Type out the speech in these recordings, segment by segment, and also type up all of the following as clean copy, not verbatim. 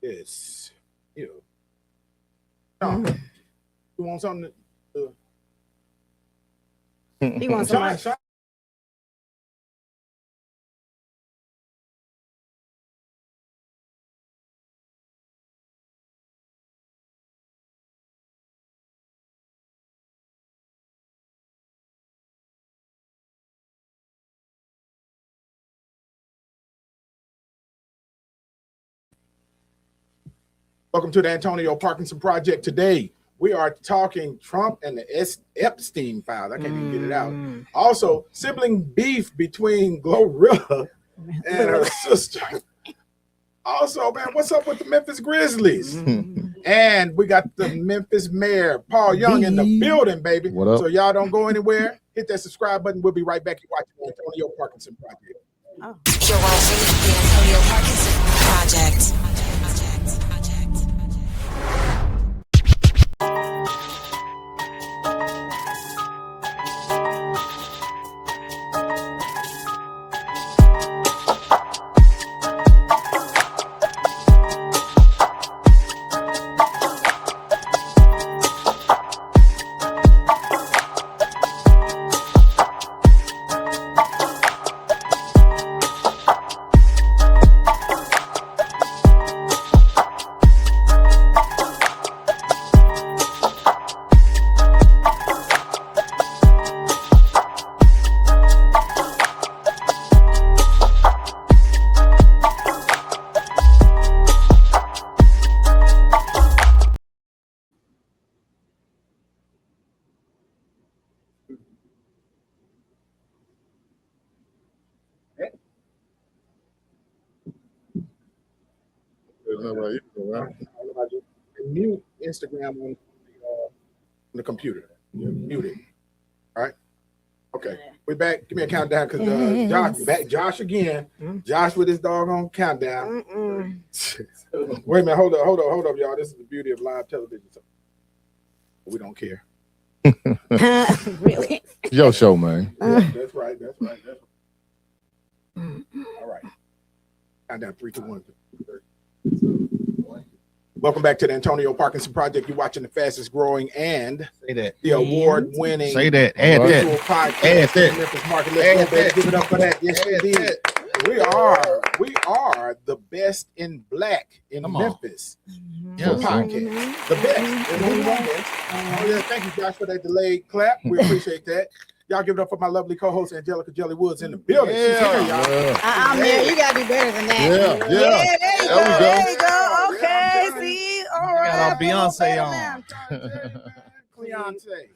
is, Sean, you want something to He wants somebody. Sean, welcome to the Antonio Parkinson Project. Today, we are talking Trump and the Epstein files. I can't even get it out. Also, sibling beef between Glorilla and her sister. Also, man, what's up with the Memphis Grizzlies? And we got the Memphis Mayor Paul Young in the building, baby. What up? So y'all don't go anywhere. Hit that subscribe button. We'll be right back. You're watching the Antonio Parkinson Project. You're watching the Antonio Parkinson Project. Mute Instagram on the computer. Mute it. All right. Okay. We're back. Give me a countdown because Josh again. Josh with his doggone countdown. Wait a minute. Hold up, y'all. This is the beauty of live television. We don't care. Really? Your show, man. Yeah, that's right. All right. Countdown 3, 2, 1. Welcome back to the Antonio Parkinson Project. You're watching the fastest growing and the award-winning add that Memphis market. Let's go, baby. Give it up for that. Yes, indeed. We are the best in black in Memphis for podcast. The best. And we want this. Oh, yeah, thank you, Josh, for that delayed clap. We appreciate that. Y'all give it up for my lovely co-host Angelica Jelly Woods in the building. She's here, y'all. Man, you gotta do better than that. There you go. Okay, see, all right. Got our Beyonce on. Beyonce.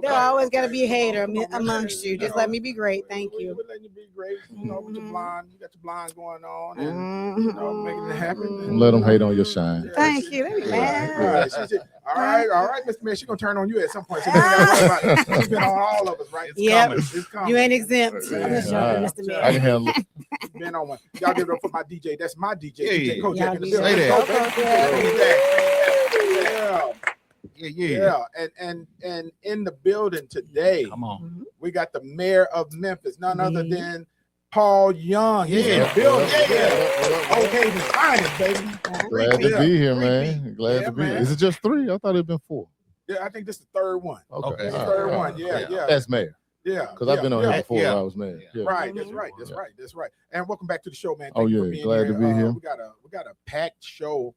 There always got to be a hater amongst you. Just let me be great. Thank you. We're letting you be great. You know, with your blonde, you got your blonde going on, and you know, making it happen. Let them hate on your shine. Thank you. All right, Mr. Mayor. She's gonna turn on you at some point. She's been on all of us, right? It's coming. You ain't exempt. I'm just joking, Mr. Mayor. I can handle it. Been on one. Y'all give it up for my DJ. That's my DJ. Yeah. DJ Kojak in the Say building. Yeah. And in the building today, Come on. we got the mayor of Memphis, none other than Paul Young. He's in the building. Okay, the finest, baby. Glad to be here, man. Glad to be here. Is it just 3? I thought it'd been 4. Yeah, I think this is the third one. Okay. This is the third one. Yeah. That's mayor. Yeah. Because I've been on here before when I was mayor. Yeah. Right, that's right. And welcome back to the show, man. Thank you for being glad to be here. We got a packed show,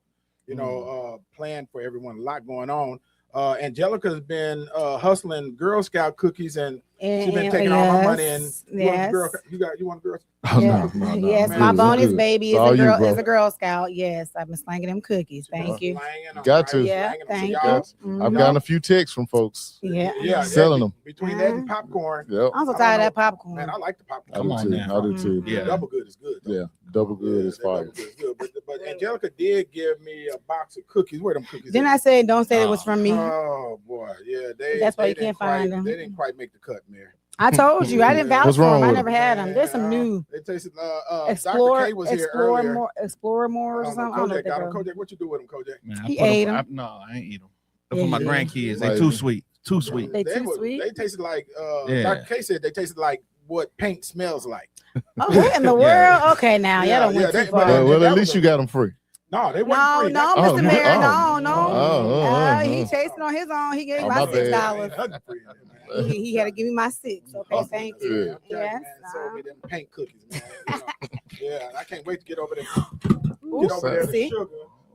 planned for everyone. A lot going on. Angelica's been hustling Girl Scout cookies and she's been taking all my money. And you want girls? Oh, no. Yes, Man, my bonus baby is a Girl Scout. Yes, I've been slanging them cookies. Thank you. Got to. Yeah, thank you. I've gotten a few texts from folks. Yeah. Selling them. Between that and popcorn. Yep. I'm so tired of that popcorn. Man, I like the popcorn. I do too. Yeah. Double good is good. Yeah. Double good is fire. But Angelica did give me a box of cookies. Where them cookies? Then I said, don't say it was from me. Oh boy, yeah. That's why you can't find them. They didn't quite make the cut, Mayor. I told you, I didn't vouch What's for wrong them. I with never had them. There's some new. They tasted. Explore, Dr. K was here earlier. explore more or something. Kojak got them. Kojak, what you do with them, Kojak? Man, He ate them. No, I ain't eat them. For my grandkids, they too sweet. Too sweet. They too sweet. They tasted like. Dr. K said they tasted like what paint smells like. Oh, what in the world? Okay, now y'all don't went too far. Well, at least you got them free. No, they wasn't free. No, Oh, Mr. Mayor, oh. no. He chasing on his own. He gave me my my bad. $6. He had to give me my $6. Okay, thank you. Yes. Yes. Sold me them paint cookies, man. Yeah, I can't wait to get over there. Ooh, Get over there to see? sugar.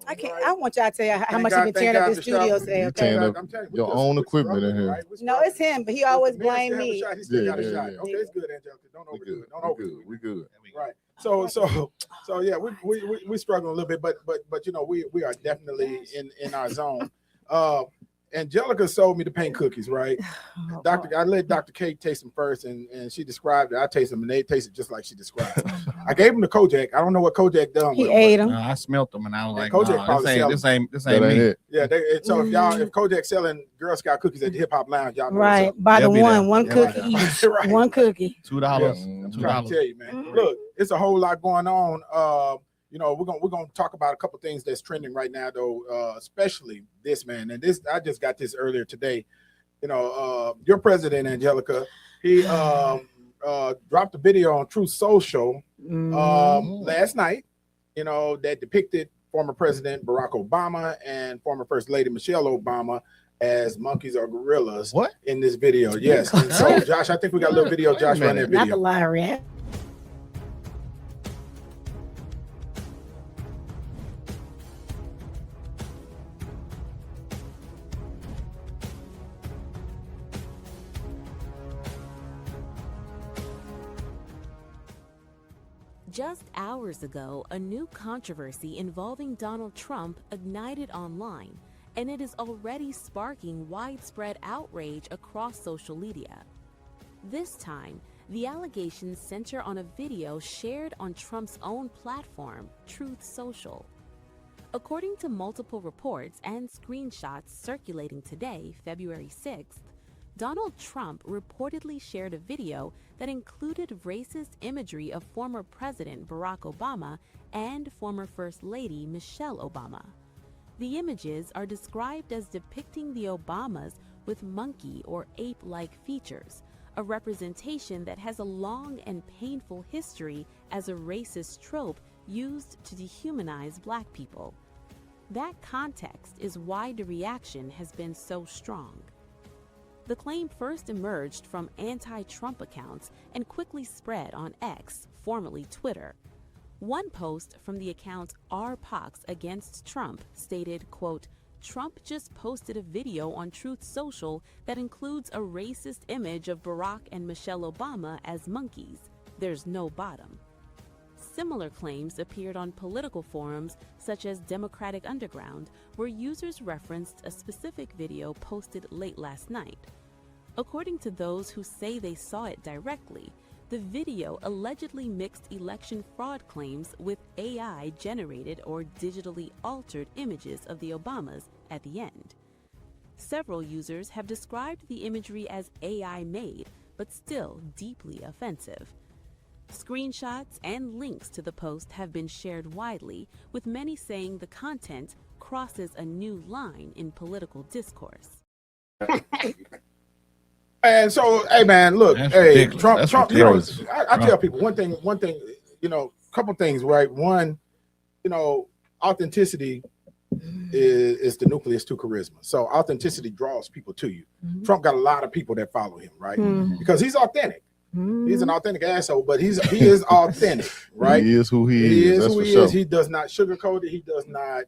I can't. I want y'all to tell you how much God- you can tear thank up God this the studio shop- today. You Okay. tearing up I'm telling you, your we're own we're equipment in struggling, here. right? We're No, it's him, but he always The man blame still have a me. shot, he still Yeah, got a yeah, shot. yeah. Okay, it's good, Angelica. Don't We overdo good. it. Don't We overdo good. it. We good. Right. So yeah, we struggling a little bit, but you know, we are definitely in our zone. Angelica sold me the paint cookies, right? I let Dr. K taste them first, and she described it. I tasted them, and they tasted just like she described. I gave them to Kojak. I don't know what Kojak done. He with ate them. them. I smelt them and I was Yeah, like, Kojak nah, probably this ain't That ain't me. it. Yeah, so if Kojak selling Girl Scout cookies at the Hip Hop Lounge, y'all know Right, by They'll the be there. one They'll cookie be each. Right. One cookie. $2. I'm trying to tell you, man. Look, it's a whole lot going on. You know, we're gonna talk about a couple things that's trending right now, though, especially this, man. And this, I just got this earlier today. You know, your president, Angelica, he dropped a video on Truth Social last night, you know, that depicted former President Barack Obama and former First Lady Michelle Obama as monkeys or gorillas. What? In this video? Yes. And so, Josh, I think we got a little video. Josh, run that Not the video. liar rat. Just hours ago, a new controversy involving Donald Trump ignited online, and it is already sparking widespread outrage across social media. This time, the allegations center on a video shared on Trump's own platform, Truth Social. According to multiple reports and screenshots circulating today, February 6th, Donald Trump reportedly shared a video that included racist imagery of former President Barack Obama and former First Lady Michelle Obama. The images are described as depicting the Obamas with monkey or ape-like features, a representation that has a long and painful history as a racist trope used to dehumanize Black people. That context is why the reaction has been so strong. The claim first emerged from anti-Trump accounts and quickly spread on X, formerly Twitter. One post from the account rPox Against Trump stated, quote, "Trump just posted a video on Truth Social that includes a racist image of Barack and Michelle Obama as monkeys. There's no bottom." Similar claims appeared on political forums such as Democratic Underground, where users referenced a specific video posted late last night. According to those who say they saw it directly, the video allegedly mixed election fraud claims with AI-generated or digitally altered images of the Obamas at the end. Several users have described the imagery as AI-made, but still deeply offensive. Screenshots and links to the post have been shared widely, with many saying the content crosses a new line in political discourse. And so, hey man, look, That's hey, ridiculous. Trump, That's Trump. You know, ridiculous. I tell people one thing, you know, a couple things, right? One, you know, authenticity is the nucleus to charisma. So authenticity draws people to you. Trump got a lot of people that follow him, right? Because he's authentic. He's an authentic asshole, but he is authentic, right? He is who he is. He is That's who for he sure. is. He does not sugarcoat it. He does not,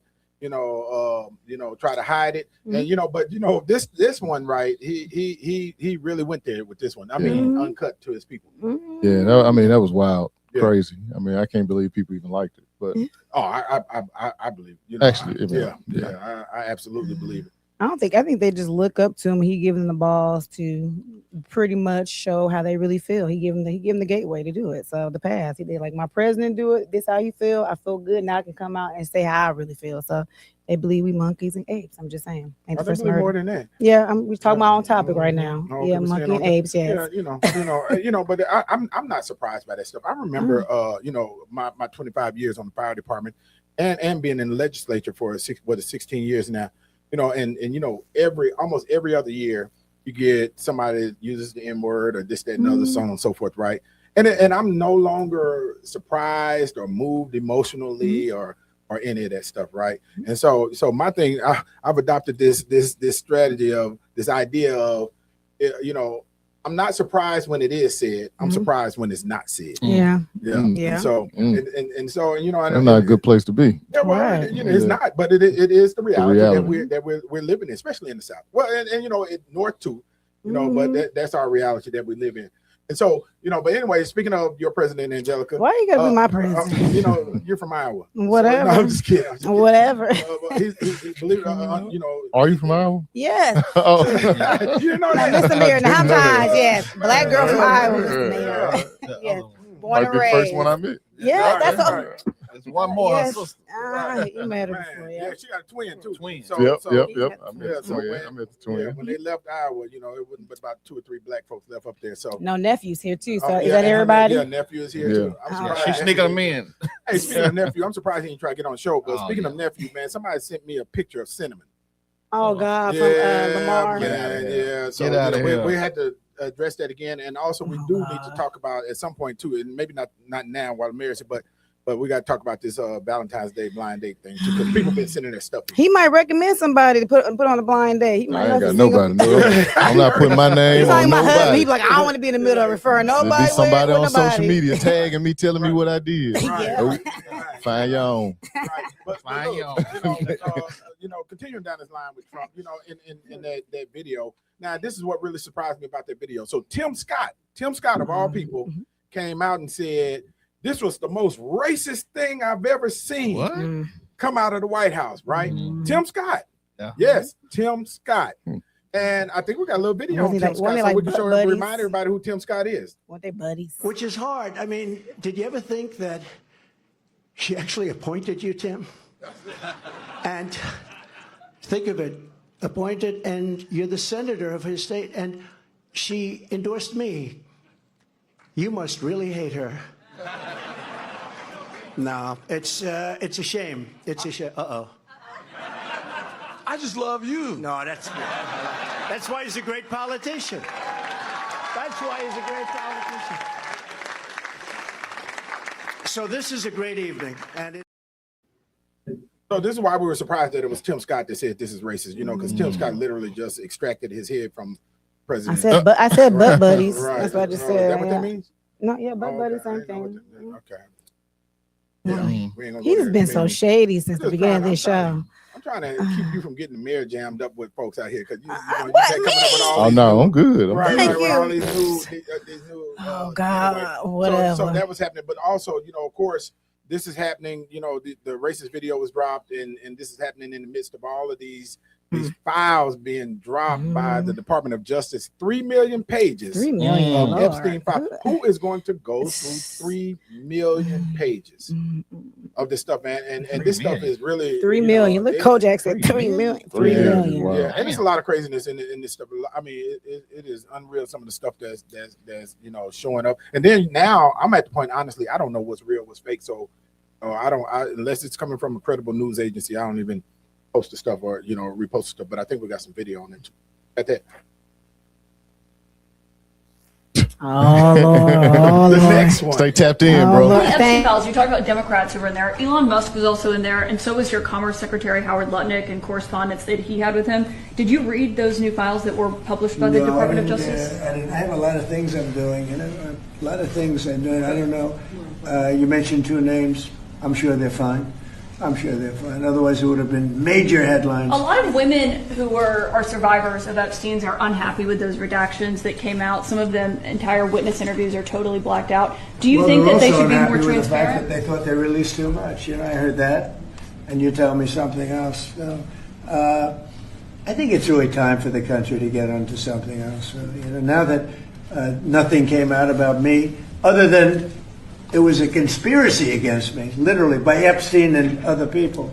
try to hide it. And but this one, right? He really went there with this one. I mean, uncut to his people. Yeah, that was wild, Yeah. crazy. I mean, I can't believe people even liked it. But I believe. Actually, I absolutely believe it. I think they just look up to him. He gave them the balls to pretty much show how they really feel. He gave them the gateway to do it. So the path, he did, like, my president do it. This how you feel. I feel good. Now I can come out and say how I really feel. So they believe we monkeys and apes. I'm just saying. Ain't the They first believe more murder. than that. Yeah, we're talking about on topic right now. Oh, Yeah, people saying monkey and apes. Yes. Yeah, but I'm not surprised by that stuff. I remember, my 25 years on the fire department, and being in the legislature for 16 years now. Almost every other year, you get somebody that uses the N-word or this, that, and other, so on and so forth, right? And I'm no longer surprised or moved emotionally or or any of that stuff, right? And so my thing, I've adopted this strategy of this idea of, you know, I'm not surprised when it is said. I'm surprised when it's not said. Yeah. And so and you know, That's not a good place to be. Yeah, well, Right. you know, it's not, but it is the reality, that we're living in, especially in the South. Well, and you know, North too, you know, but that's our reality that we live in. And so, you know, but anyway, speaking of your president, Angelica. Why you gotta be my president? You know, you're from Iowa. Whatever. So, no, I'm just kidding. Whatever. He's believe it or not, you know. Are you from Iowa? Yes. Oh. You didn't know Now, that? Mr. Mayor, now I didn't know that. sometimes, yes. Black girl from Iowa, Mr. Mayor. Yes. Born Might and be the raised. first one I met. Yeah, that's all. Right. There's one more. Yes. Sister. You met her Man, before, yeah, yeah. she got a twin too. Twin. So, Yep. so, I yeah, met so the twin. when- I met the Yeah, twin. when they left Iowa, you know, it wasn't but about 2 or 3 black folks left up there. So No, nephew's here too. So Oh, is yeah, that everybody? Yeah, nephew is here Yeah. too. I'm Oh. surprised. She's sneaking them in. Hey, speaking of nephew, I'm surprised he didn't try to get on the show. But Oh, speaking of yeah. nephew, man, somebody sent me a picture of Cinnamon. Oh God, from Lamar. Get outta man, here. yeah. So Get outta here. we had to address that again, and also we Oh, do need to God. talk about at some point too, and maybe not now while the mayor's here, but we got to talk about this Valentine's Day blind date thing too, because people been sending their stuff. He might recommend somebody to put on a blind date. He might I ain't know got some nobody. single- No. I'm not putting my name He's on talking about husband. He's nobody. like, I don't want to be in the middle of referring There'll nobody. be somebody with on social nobody. media tagging me, telling me what I did. Yeah. Nope. Find your own. Right. But Fine, look, you know, continuing down this line with Trump, you know, in that video. Now, this is what really surprised me about that video. So Tim Scott of all people, came out and said this was the most racist thing I've ever seen What? come out of the White House, right? Tim Scott. Yeah. Yes, Tim Scott. And I think we got a little video on Wasn't Tim he Scott, like- so wasn't we he can like show buddies? remind everybody who Tim Scott is. Weren't they buddies? Which is hard. I mean, did you ever think that she actually appointed you, Tim? And think of it, appointed, and you're the senator of his state, and she endorsed me. You must really hate her. No, it's a shame. It's a shame. Uh-oh. I just love you. No, that's why he's a great politician. That's why he's a great politician. So this is a great evening, and So this is why we were surprised that it was Tim Scott that said this is racist, you know, because Tim Scott literally just extracted his head from President. I said butt buddies. Right. That's what I just Oh, said. is that what yeah. that means? No, yeah, butt Oh, buddies, okay. I same didn't know what thing. that- Okay. Yeah, we ain't gonna go He's there. been so shady since the Just beginning of trying- this I'm show. I'm trying to keep you from getting the mayor jammed up with folks out here because you know, you what, kept coming up with all Oh these no, new- I'm good. I'm Right, good. Thank right, with you. all these new, Oh, God, anyway. whatever. So that was happening, but also, you know, of course, this is happening. You know, the racist video was dropped, and this is happening in the midst of all of these files being dropped by the Department of Justice. 3 million pages 3 million. of Lord. Epstein files. Who is going to go through 3 million pages of this stuff, man? And this stuff is really 3 you know, million. Look, it- Kojak said 3 million. 3 Yeah, million. wow. Yeah, and there's a lot of craziness in this stuff. I mean, it is unreal. Some of the stuff that's you know showing up, and then now I'm at the point. Honestly, I don't know what's real, what's fake. So, unless it's coming from a credible news agency, I don't even post the stuff or you know repost stuff. But I think we got some video on it. At that, Oh, Lord. Oh, the Lord. next one. Stay tapped in, Oh, bro. Lord. Epstein files, you talked about Democrats who were in there. Elon Musk was also in there, and so was your Commerce Secretary Howard Lutnick and correspondence that he had with him. Did you read those new files that were published by the No, Department of I didn't, Justice? I have a lot of things I'm doing, you know, a lot of things I'm doing. I don't know. You mentioned 2 names. I'm sure they're fine. I'm sure they're fine. Otherwise, it would have been major headlines. A lot of women who are survivors of Epstein's are unhappy with those redactions that came out. Some of them, entire witness interviews are totally blacked out. Do you think they're that they also should be unhappy more with the fact transparent? that they thought they released too much. You know, I heard that, and you tell me something else. So, I think it's really time for the country to get onto something else. You know, now that nothing came out about me, other than it was a conspiracy against me, literally, by Epstein and other people.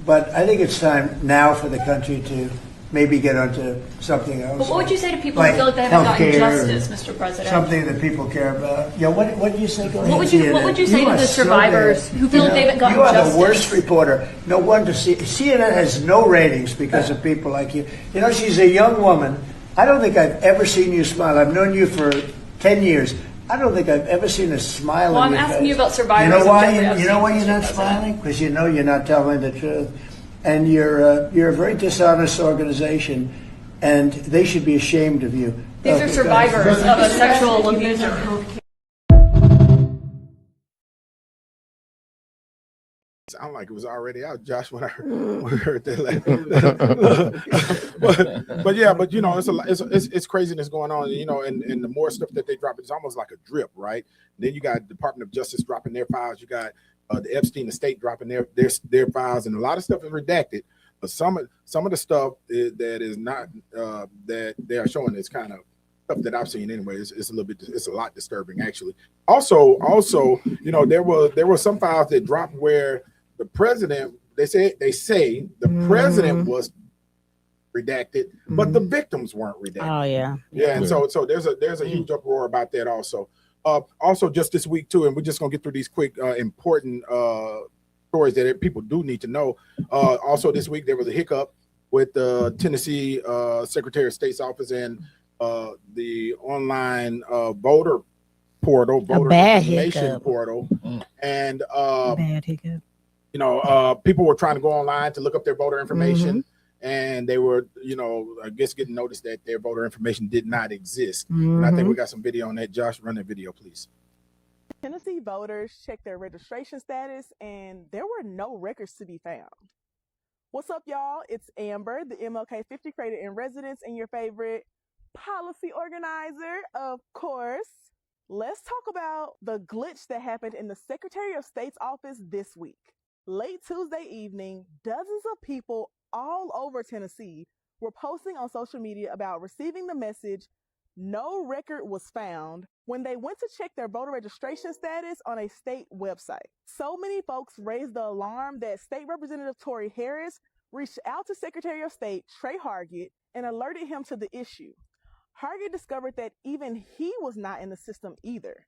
But I think it's time now for the country to maybe get onto something else. But what would you say to people who feel like they haven't gotten healthcare justice, Mr. President? Something that people care about. Yeah, what did you say? Go What would ahead, you CNN. say to are the so survivors bad. who feel like they haven't gotten You are justice? the worst reporter. No wonder CNN has no ratings because of people like you. You know, she's a young woman. I don't think I've ever seen you smile. I've known you for 10 years. I don't think I've ever seen a smile Well, on I'm your asking face. you about survivors. You know why? of Jeffrey You know why you're Epstein's not president. smiling? Because you know you're not telling the truth, and you're a very dishonest organization, and they should be ashamed of you. These are survivors of a sexual abuse or health. Sound like it was already out, Josh, when I heard that. but yeah, but you know, it's craziness going on, you know, and the more stuff that they drop, it's almost like a drip, right? Then you got Department of Justice dropping their files, you got the Epstein estate dropping their files, and a lot of stuff is redacted. But some of the stuff that is not that they are showing is kind of stuff that I've seen anyway. It's a lot disturbing actually. Also, you know, there were some files that dropped where the president, they say the president was redacted, but the victims weren't redacted. Oh yeah. And so there's a huge uproar about that also. Also just this week too, and we're just gonna get through these quick important stories that people do need to know. Also this week there was a hiccup with the Tennessee Secretary of State's office and the online voter portal, voter information portal, and bad hiccup. You know, people were trying to go online to look up their voter information, and they were, you know, I guess getting notice that their voter information did not exist. And I think we got some video on that. Josh, run that video, please. Tennessee voters checked their registration status, and there were no records to be found. What's up, y'all? It's Amber, the MLK 50 creator in residence, and your favorite policy organizer, of course. Let's talk about the glitch that happened in the Secretary of State's office this week. Late Tuesday evening, dozens of people all over Tennessee were posting on social media about receiving the message, "No record was found," when they went to check their voter registration status on a state website. So many folks raised the alarm that State Representative Tory Harris reached out to Secretary of State Trey Hargett and alerted him to the issue. Hargett discovered that even he was not in the system either.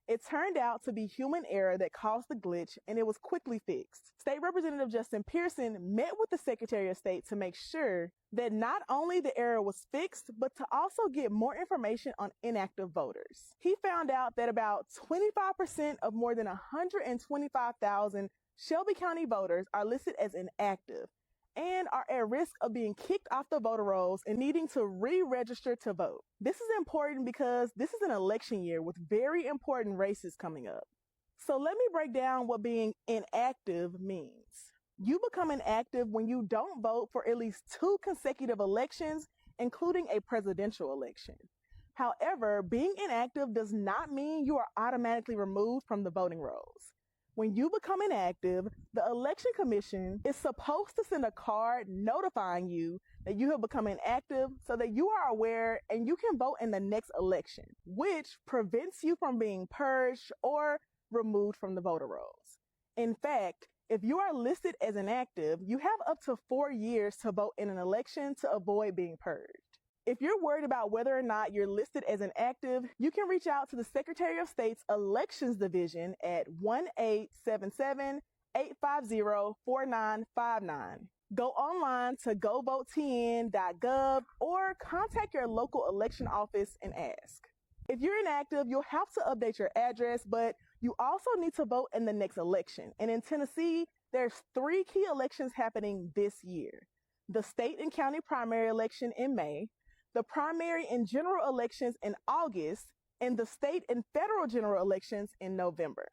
It turned out to be human error that caused the glitch, and it was quickly fixed. State Representative Justin Pearson met with the Secretary of State to make sure that not only the error was fixed, but to also get more information on inactive voters. He found out that about 25% of more than 125,000 Shelby County voters are listed as inactive and are at risk of being kicked off the voter rolls and needing to re-register to vote. This is important because this is an election year with very important races coming up. So let me break down what being inactive means. You become inactive when you don't vote for at least 2 consecutive elections, including a presidential election. However, being inactive does not mean you are automatically removed from the voting rolls. When you become inactive, the Election Commission is supposed to send a card notifying you that you have become inactive so that you are aware and you can vote in the next election, which prevents you from being purged or removed from the voter rolls. In fact, if you are listed as inactive, you have up to 4 years to vote in an election to avoid being purged. If you're worried about whether or not you're listed as inactive, you can reach out to the Secretary of State's Elections Division at 1-877-850-4959. Go online to govotn.gov or contact your local election office and ask. If you're inactive, you'll have to update your address, but you also need to vote in the next election. And in Tennessee, there's 3 key elections happening this year: the state and county primary election in May, the primary and general elections in August, and the state and federal general elections in November.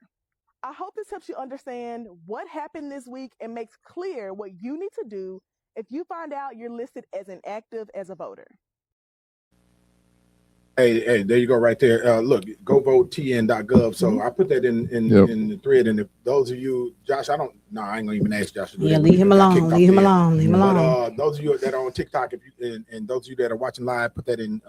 I hope this helps you understand what happened this week and makes clear what you need to do if you find out you're listed as inactive as a voter. Hey, there you go right there. Look, govotn.gov. So I put that in the thread. And if those of you, Josh, I ain't gonna even ask Josh to do that. Leave him alone. Leave him alone. But those of you that are on TikTok, if you and those of you that are watching live, put that in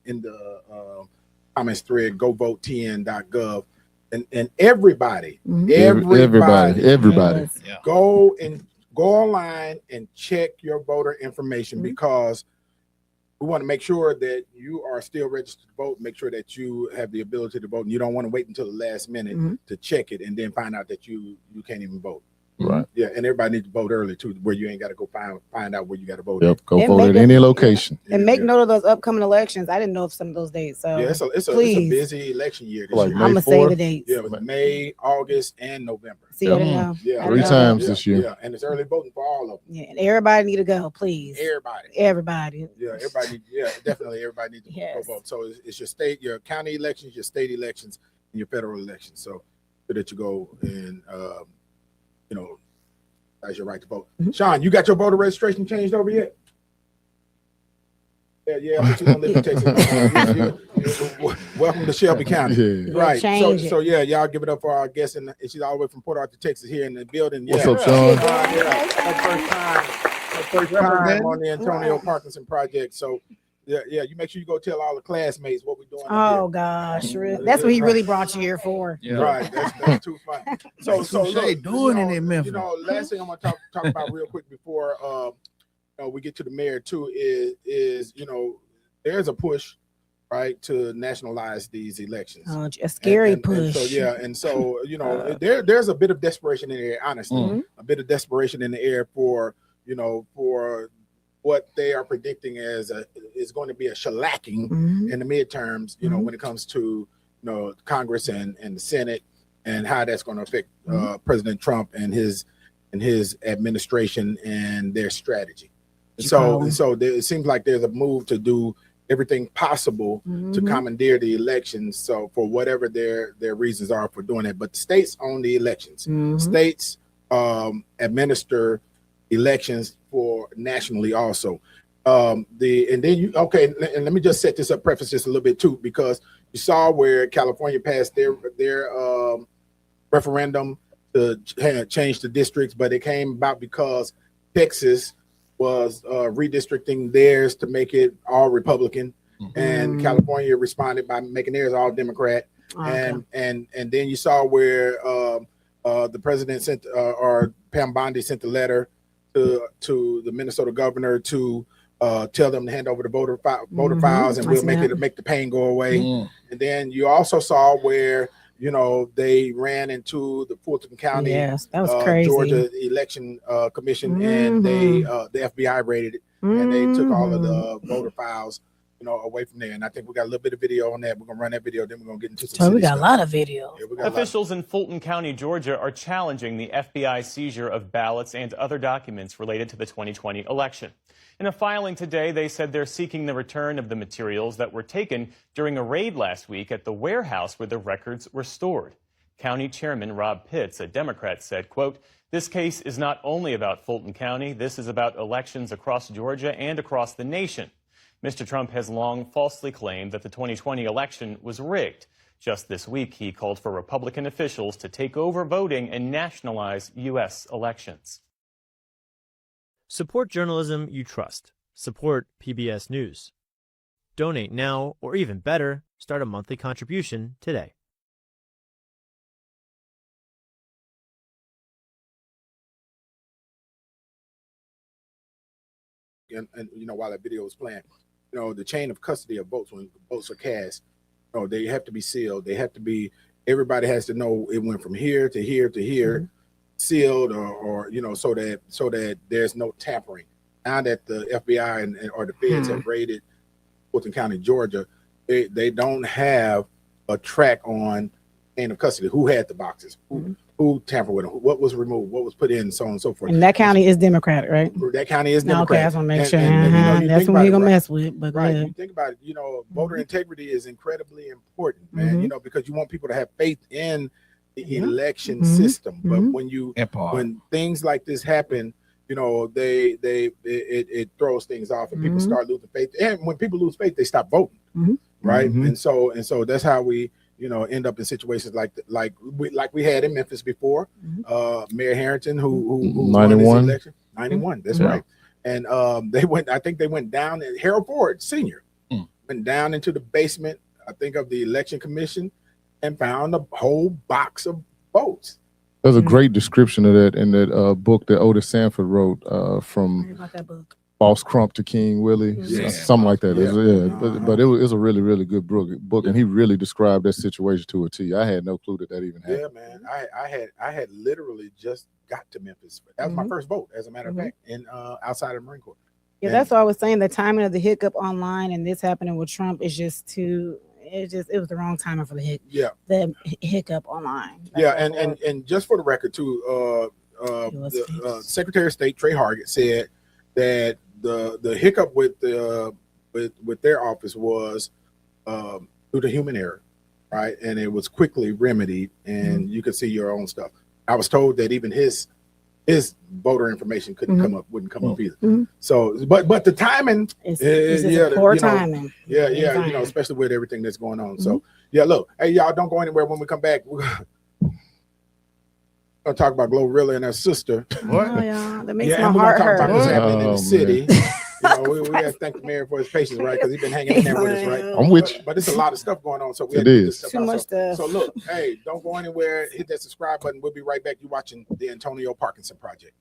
the comments thread, govotn.gov. And everybody, everybody. go online and check your voter information because we want to make sure that you are still registered to vote, make sure that you have the ability to vote, and you don't want to wait until the last minute to check it and then find out that you can't even vote. Right. Yeah, and everybody needs to vote early too, where you ain't got to go find out where you got to vote. Yep. Go And vote make at it- any location. And make note of those upcoming elections. I didn't know of some of those dates. So Yeah, it's a please. busy election year this Like year. May I'm gonna say the 4th? dates. Yeah, it was May, August, and November. See, I didn't know. Yeah, I Three didn't know. times this year. Yeah, and it's early voting for all of them. Yeah, and everybody need to go, please. Everybody. Everybody. Yeah, definitely everybody needs to Yes. go vote. So it's your state, your county elections, your state elections, and your federal elections. So that you go and that's your right to vote. Sean, you got your voter registration changed over yet? Yeah, but you don't live in Texas. Welcome to Shelby County. Yeah. Right. Change it. So yeah, y'all give it up for our guest, and she's all the way from Port Arthur, Texas, here in the building. What's Yeah. up, Sean? Her first time on the Antonio Parkinson Project. So yeah, you make sure you go tell all the classmates what we're doing. Oh gosh, that's what he really brought you here for. Yeah. Right, that's too funny. So look, doing in Memphis. last thing I'm gonna talk about real quick before we get to the mayor too is there's a push, right, to nationalize these elections. Oh, a scary push. And so there's a bit of desperation in the air, honestly, a bit of desperation in the air for what they are predicting is going to be a shellacking in the midterms, when it comes to Congress and the Senate, and how that's going to affect President Trump and his administration and their strategy. So it seems like there's a move to do everything possible to commandeer the elections. So for whatever their reasons are for doing it, but the states own the elections. States administer elections for nationally also. And let me just set this up, preface this a little bit too, because you saw where California passed their referendum to change the districts, but it came about because Texas was redistricting theirs to make it all Republican, and California responded by making theirs all Democrat. And then you saw where the president sent or Pam Bondi sent a letter to the Minnesota governor to tell them to hand over the voter files, and we'll make the pain go away. And then you also saw where they ran into the Fulton County, yes, that was crazy. Georgia election commission, and the FBI raided it, and they took all of the voter files away from there. And I think we got a little bit of video on that. We're gonna run that video, then we're gonna get into some. We got a lot of video. Yeah, Officials in Fulton County, Georgia, are challenging the FBI seizure of ballots and other documents related to the 2020 election. In a filing today, they said they're seeking the return of the materials that were taken during a raid last week at the warehouse where the records were stored. County Chairman Rob Pitts, a Democrat, said, quote, "This case is not only about Fulton County, this is about elections across Georgia and across the nation." Mr. Trump has long falsely claimed that the 2020 election was rigged. Just this week, he called for Republican officials to take over voting and nationalize U.S. elections. Support journalism you trust. Support PBS News. Donate now, or even better, start a monthly contribution today. And while that video was playing, the chain of custody of votes, when votes are cast, they have to be sealed. They have to be, everybody has to know it went from here to here to here, sealed, or so that there's no tampering. Now that the FBI or the feds have raided Fulton County, Georgia, they don't have a track on chain of custody. Who had the boxes? Who tampered with them? What was removed? What was put in? So on and so forth. And that county is Democratic, right? That county is Democratic. Okay, I just want to make sure. And That's what we're gonna mess with. But right, you think about it. Voter integrity is incredibly important, man. Because you want people to have faith in the election system. But when things like this happen, it throws things off, and people start losing faith. And when people lose faith, they stop voting, right? And so that's how we end up in situations like we had in Memphis before. Mayor Harrington, who won this election, 91. That's right. And I think they went down. And Harold Ford Sr. went down into the basement, I think, of the election commission, and found a whole box of votes. There's a great description of that in that book that Otis Sanford wrote from about that book. Boss Crump to King Willie, something like that. But it was a really, really good book, and he really described that situation to a T. I had no clue that even happened. Yeah, man. I had literally just got to Memphis. That was my first vote, as a matter of fact, in outside of the Marine Corps. Yeah, that's what I was saying. The timing of the hiccup online and this happening with Trump is just too. It was the wrong timing for the hiccup online. And just for the record too, the Secretary of State Trey Hargett said that the hiccup with their office was due to human error, right? And it was quickly remedied, and you could see your own stuff. I was told that even his voter information wouldn't come up either. So, but the timing is poor timing. Yeah, especially with everything that's going on. So, look, hey, y'all, don't go anywhere. When we come back, we're gonna talk about Glorilla and her sister. What? Oh, yeah, that makes my and we're heart gonna talk hurt. about what's happening in the city. We have to thank the mayor for his patience, right? Because he's been hanging in there with us, right? I'm with you. But it's a lot of stuff going on, so we It have to get is. this stuff Too out. much stuff. So look, hey, don't go anywhere. Hit that subscribe button. We'll be right back. You're watching the Antonio Parkinson Project.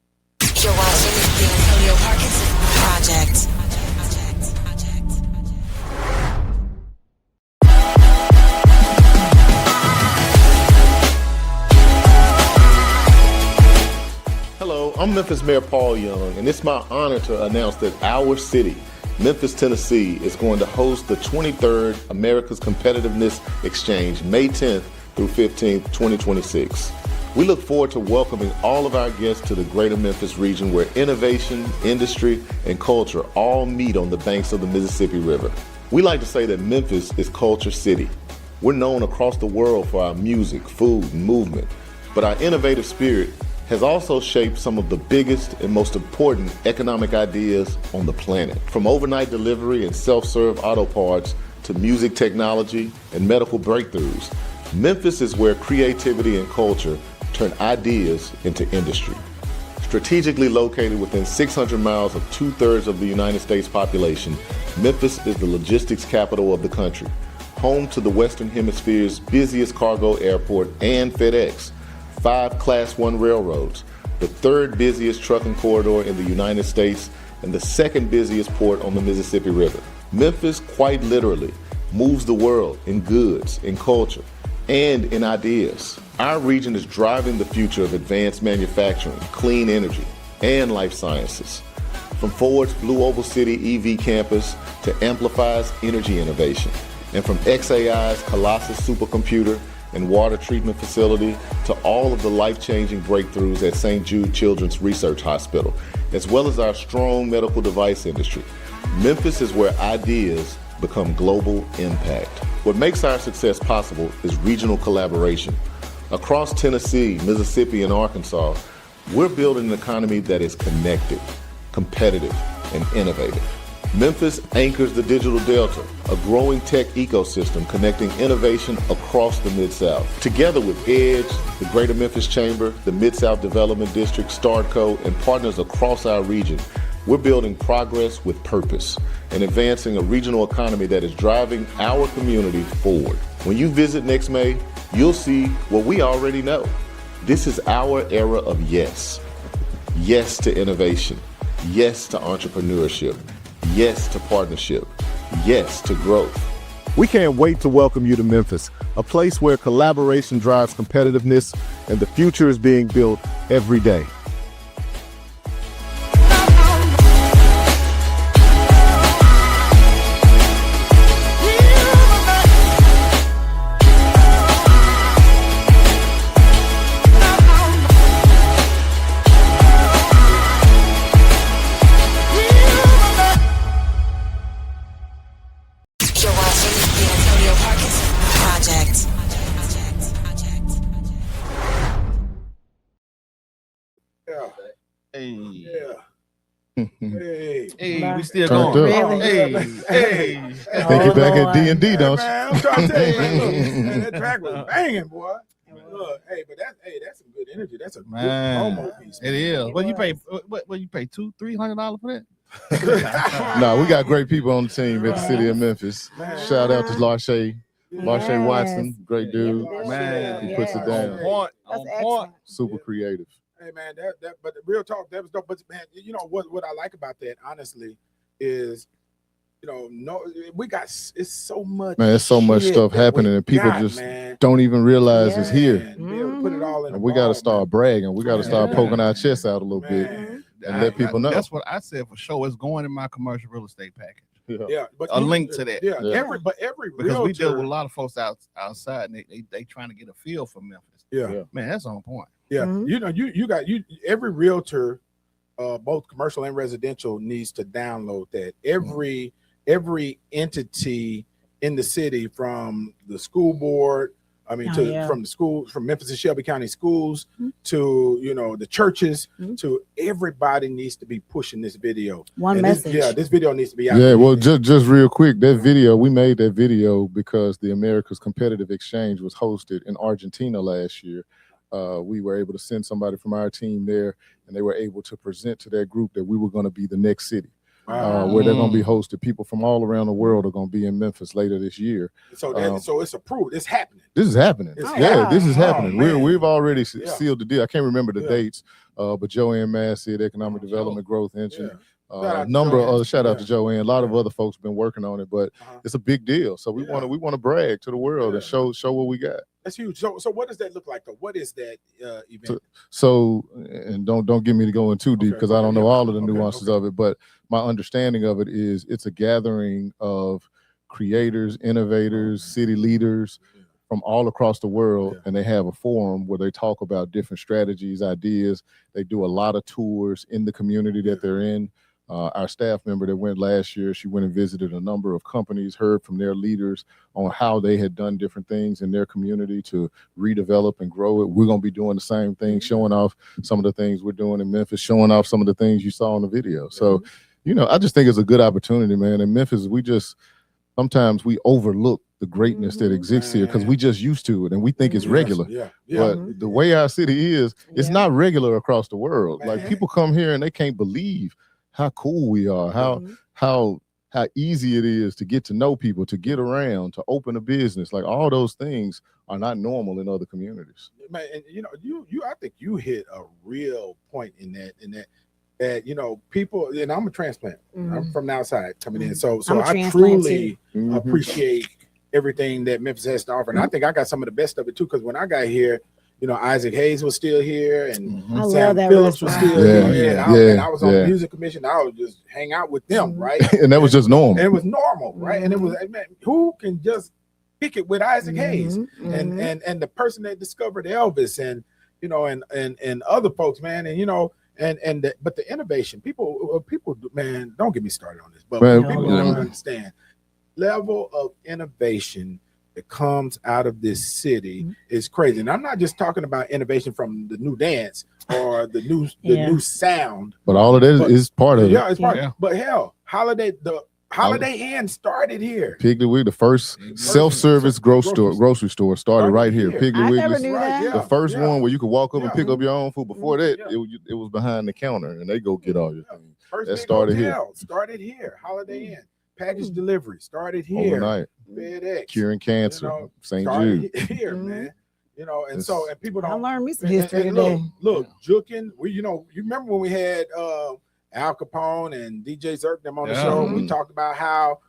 You're watching the Antonio Parkinson Project. Hello, I'm Memphis Mayor Paul Young, and it's my honor to announce that our city, Memphis, Tennessee, is going to host the 23rd America's Competitiveness Exchange, May 10th through 15th, 2026. We look forward to welcoming all of our guests to the greater Memphis region, where innovation, industry, and culture all meet on the banks of the Mississippi River. We like to say that Memphis is Culture City. We're known across the world for our music, food, and movement, but our innovative spirit has also shaped some of the biggest and most important economic ideas on the planet. From overnight delivery and self-serve auto parts to music technology and medical breakthroughs, Memphis is where creativity and culture turn ideas into industry. Strategically located within 600 miles of 2/3 of the United States population, Memphis is the logistics capital of the country, home to the Western Hemisphere's busiest cargo airport and FedEx, 5 Class 1 railroads, the 3rd busiest trucking corridor in the United States, and the 2nd busiest port on the Mississippi River. Memphis, quite literally, moves the world in goods, in culture, and in ideas. Our region is driving the future of advanced manufacturing, clean energy, and life sciences. From Ford's Blue Oval City EV campus to Amplify's energy innovation, and from XAI's Colossus supercomputer and water treatment facility to all of the life-changing breakthroughs at St. Jude Children's Research Hospital, as well as our strong medical device industry. Memphis is where ideas become global impact. What makes our success possible is regional collaboration. Across Tennessee, Mississippi, and Arkansas, we're building an economy that is connected, competitive, and innovative. Memphis anchors the digital delta, a growing tech ecosystem connecting innovation across the Mid-South. Together with EDGE, the Greater Memphis Chamber, the Mid-South Development District, StartCo, and partners across our region, we're building progress with purpose and advancing a regional economy that is driving our community forward. When you visit next May, you'll see what we already know. This is our era of yes. Yes to innovation. Yes to entrepreneurship. Yes to partnership. Yes to growth. We can't wait to welcome you to Memphis, a place where collaboration drives competitiveness and the future is being built every day. Hey, we still Turned going. up. Hey. Think you're back at D&D, don't you? Man, I'm trying to tell you, man, that track was banging, boy. Look, that's some good energy. That's a good promo piece. It is. What you pay? What you pay? $200-$300 for that? No, we got great people on the team at the city of Memphis. Shout out to Larshay Watson, great dude. Man, he puts it down. On point. Super creative. Hey man, but the real talk, that was dope. But man, you know what I like about that, honestly, is we got it's so much. Man, there's so much stuff happening, and people just don't even realize it's here. Be able to put it all in. And we got to start bragging. We got to start poking our chests out a little bit and let people know. That's what I said for sure. It's going in my commercial real estate package. Yeah, but a link to that. Yeah, every because we deal with a lot of folks outside, and they trying to get a feel for Memphis. Yeah, man, that's on point. Yeah, you got every realtor, both commercial and residential, needs to download that. Every entity in the city, from the school board, from the school, from Memphis and Shelby County schools to the churches, to everybody needs to be pushing this video. Message. This video needs to be out. Yeah, well, just real quick, that video, we made that video because the America's Competitive Exchange was hosted in Argentina last year. We were able to send somebody from our team there, and they were able to present to that group that we were going to be the next city. Where they're going to be hosted. People from all around the world are going to be in Memphis later this year. So so it's approved. It's happening. This is happening. This is happening. We've already sealed the deal. I can't remember the dates, but Joanne Massey at Economic Development Growth Engine. A number of other shout out to Joanne. A lot of other folks have been working on it, but it's a big deal. So we want to brag to the world and show what we got. That's huge. So what does that look like though? What is that event? So and don't get me to go in too deep because I don't know all of the nuances of it, but my understanding of it is it's a gathering of creators, innovators, city leaders from all across the world, and they have a forum where they talk about different strategies, ideas. They do a lot of tours in the community that they're in. Our staff member that went last year, she went and visited a number of companies, heard from their leaders on how they had done different things in their community to redevelop and grow it. We're going to be doing the same thing, showing off some of the things we're doing in Memphis, showing off some of the things you saw in the video. So, I just think it's a good opportunity, man. In Memphis, sometimes we overlook the greatness that exists here because we just used to it and we think it's regular. But the way our city is, it's not regular across the world. Like people come here and they can't believe how cool we are, how easy it is to get to know people, to get around, to open a business. Like all those things are not normal in other communities. Man, and I think you hit a real point in that people, and I'm a transplant. I'm from the outside coming in. So I truly appreciate everything that Memphis has to offer. And I think I got some of the best of it too, because when I got here, Isaac Hayes was still here, and Sam Phillips was still here. And I was on the music commission. I would just hang out with them, right? And that was just normal. And it was normal, right? And it was, man, who can just pick it with Isaac Hayes and the person that discovered Elvis and and other folks, man, but the innovation, people, man, don't get me started on this, but people don't understand level of innovation that comes out of this city is crazy. And I'm not just talking about innovation from the new dance or the new sound. But all of that is part of it. Yeah, it's part of it. But hell, Holiday Inn started here. Piggly Wiggly, the first self-service grocery store started right here. Piggly Wiggly, the first one where you could walk up and pick up your own food. Before that, it was behind the counter and they go get all your things. First that started here. Started here. Holiday Inn. Package delivery started here. Overnight. FedEx. Curing cancer. St. Jude. Here, man. And people don't. I learned me some history today. Look, Jukin. You remember when we had Al Capone and DJ Zirk them on the show? We talked about how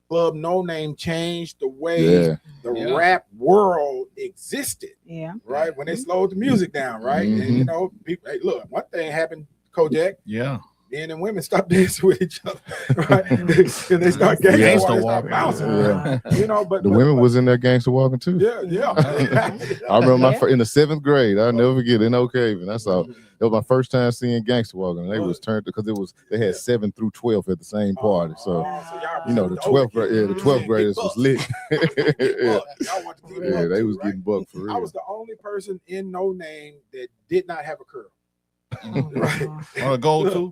Club No Name changed the way the rap world existed. Yeah. Right when they slowed the music down. Right, and people. Hey, look, one thing happened, Kojak. Yeah. Men and women stop dancing with each other, right? And they start gangster walking, bouncing. But the women was in there gangster walking too. Yeah. I remember in the 7th grade. I'll never forget in Oak Haven. That's all. It was my first time seeing gangster walking. They was turned because they had 7 through 12 at the same party. So the 12th grade, the 12th graders was lit. They was getting bucked for real. I was the only person in No Name that did not have a curl. Right. Or a go-to,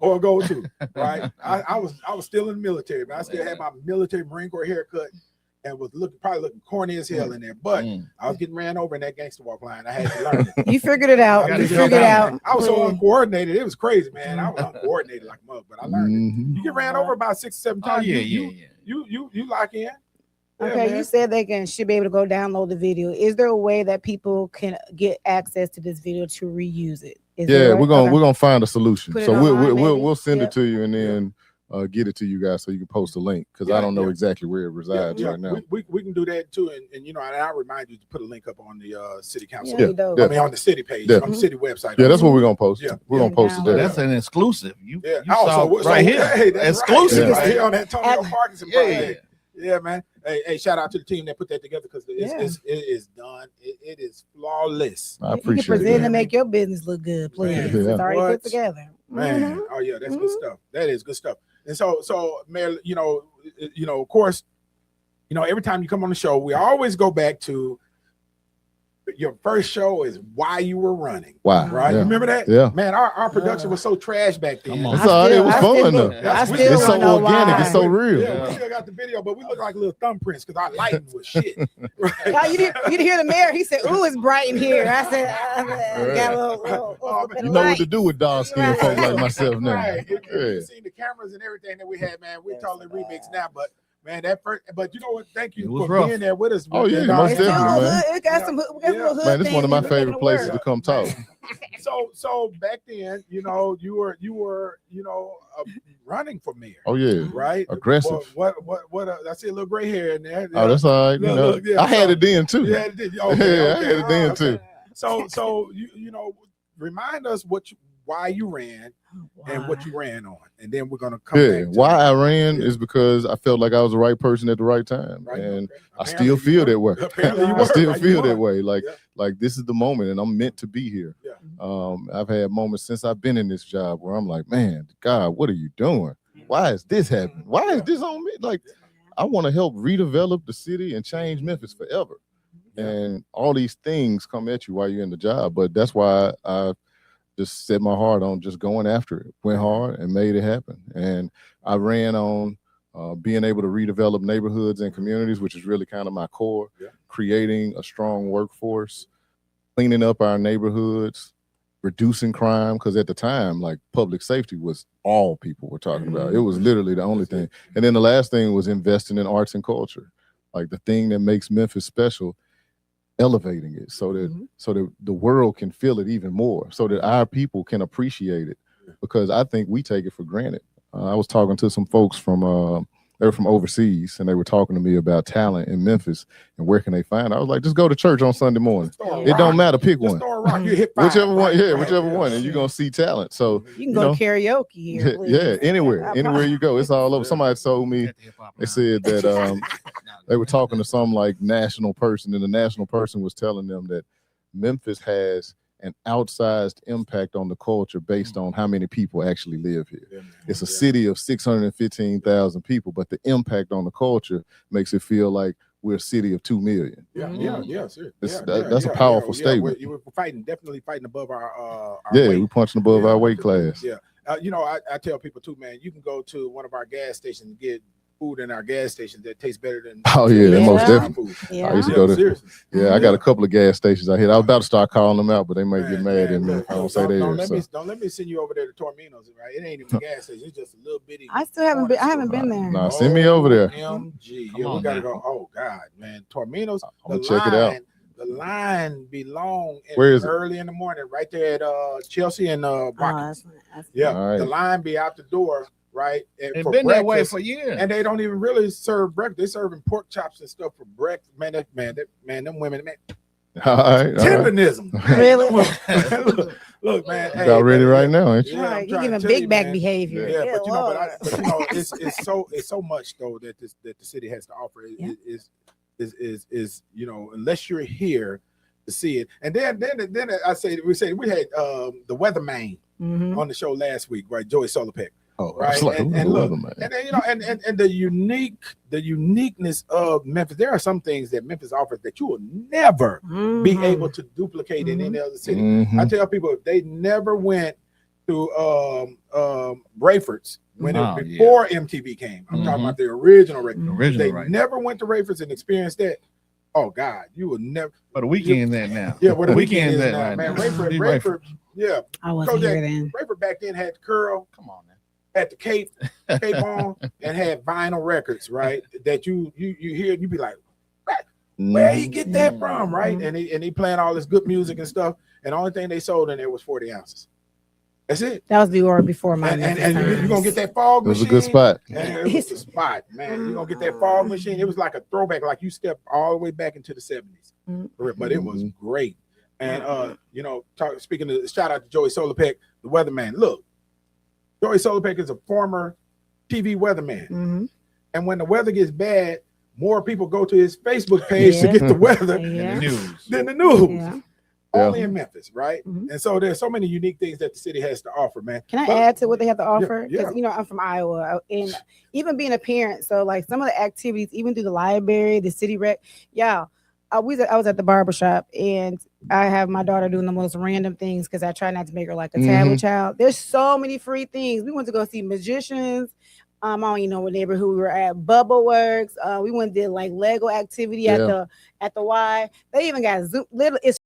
right? I was still in the military, but I still had my military Marine Corps haircut and was probably looking corny as hell in there. But I was getting ran over in that gangster walk line. I had to learn it. You figured it out. I was so uncoordinated. It was crazy, man. I was uncoordinated like a mug, but I learned it. You get ran over about 6 or 7 times. You lock in. Okay, you said they should be able to go download the video. Is there a way that people can get access to this video to reuse it? we're gonna find a solution. So we'll send it to you and then get it to you guys so you can post a link because I don't know exactly where it resides right now. We can do that too, and and I remind you to put a link up on the city council. Yeah, I mean on the city page, on the city website. Yeah, that's what we're gonna post. We're gonna post it there. That's an exclusive. You also saw right here. Hey, that's exclusive right here on Antonio Parkinson Project. Yeah. Yeah, man. Hey, shout out to the team that put that together because it is done. It is flawless. I appreciate you can present and make your business look good, please. It's already put together. Man, oh yeah, that's good stuff. That is good stuff. And so, Mayor, of course, every time you come on the show, we always go back to your first show is why you were running. Wow. Right? Yeah. You remember that? Yeah. Man, our production was so trash back then. It was fun though. It's so organic. It's so real. Yeah, we still got the video, but we look like little thumbprints because our lighting was shit. Right? You didn't hear the mayor. He said, "Ooh, it's bright in here." I said, "Got a little you know what to do with dark skinned folks like myself now." Right. You seen the cameras and everything that we had, man. We're totally remixed now, but. Man, but you know what? Thank you for being there with us. Oh yeah, most definitely, man. It got some hood man, this is one of my favorite places to come talk. So back then, you were running for mayor. Oh yeah, right. Aggressive. What? I see a little gray hair in there. Oh, that's all right. I had it then too. Yeah, I had it then too. So remind us why you ran and what you ran on, and then we're gonna come back. Why I ran is because I felt like I was the right person at the right time, and I still feel that way. I still feel that way. Like this is the moment, and I'm meant to be here. I've had moments since I've been in this job where I'm like, man, God, what are you doing? Why is this happening? Why is this on me? Like, I want to help redevelop the city and change Memphis forever. And all these things come at you while you're in the job, but that's why I just set my heart on just going after it, went hard and made it happen. And I ran on being able to redevelop neighborhoods and communities, which is really kind of my core, creating a strong workforce, cleaning up our neighborhoods, reducing crime. Because at the time, like public safety was all people were talking about. It was literally the only thing. And then the last thing was investing in arts and culture, like the thing that makes Memphis special, elevating it so that the world can feel it even more, so that our people can appreciate it, because I think we take it for granted. I was talking to some folks from they were from overseas, and they were talking to me about talent in Memphis and where can they find it. I was like, just go to church on Sunday morning. It don't matter, pick one. Whichever one, and you're gonna see talent. So you can go to karaoke here. Anywhere you go, it's all over. Somebody told me, they said that they were talking to some like national person, and the national person was telling them that Memphis has an outsized impact on the culture based on how many people actually live here. It's a city of 615,000 people, but the impact on the culture makes it feel like we're a city of 2 million. That's a powerful statement. We're definitely fighting above our weight. We're punching above our weight class. I tell people too, man, you can go to one of our gas stations and get food in our gas stations that tastes better than most definitely. I used to go to I got a couple of gas stations I hit. I was about to start calling them out, but they might get mad at me if I don't say theirs. Don't let me send you over there to Tormino's, right? It ain't even a gas station, it's just a little bitty. I haven't been there. No, send me over there. OMG. We gotta go. Oh God, man. Tormino's, check it out. The line be long early in the morning, right there at Chelsea and Watkins. The line be out the door. Right, and been that way for years, and they don't even really serve breakfast. They serving pork chops and stuff for breakfast. Man, them women, man. Tenderism. Really? Look, man. Y'all ready right now, ain't you? Right, you giving big back behavior. Yeah, but it's so much though that the city has to offer. Is unless you're here to see it. And then we had the weatherman on the show last week, right? Joey Solopek. Oh, right. Like and look, and the uniqueness of Memphis. There are some things that Memphis offers that you will never be able to duplicate in any other city. I tell people if they never went to Rayford's before MTV came. I'm talking about the original record. They never went to Rayford's and experienced that. Oh God, you will never. But the weekend that now. Yeah, where the weekend is that now, man. Rayford. Yeah, I wasn't here then. Rayford back then had the curl. Come on, man. Had the cape on, and had vinyl records, right? That you hear, and you be like, where he get that from, right? And he playing all this good music and stuff. and the only thing they sold in there was 40 ounces. That's it. That was before my and you're gonna get that fog machine. It was a good spot. And it was a spot, man. You're gonna get that fog machine. It was like a throwback, like you stepped all the way back into the 70s. But it was great. And speaking of, shout out to Joey Solarpeck, the weatherman. Look, Joey Solarpeck is a former TV weatherman. And when the weather gets bad, more people go to his Facebook page to get the weather than the news. Yeah. Only in Memphis, right? And so there's so many unique things that the city has to offer, man. Can I add to what they have to offer? Yeah. Because I'm from Iowa, and even being a parent, so like some of the activities, even through the library, the city rec, I was at the barbershop, and I have my daughter doing the most random things because I try not to make her like a tablet child. There's so many free things. We went to go see magicians. I don't even know what neighborhood we were at. Bubble Works. We went and did like Lego activity at the Y. They even got Zoom. It's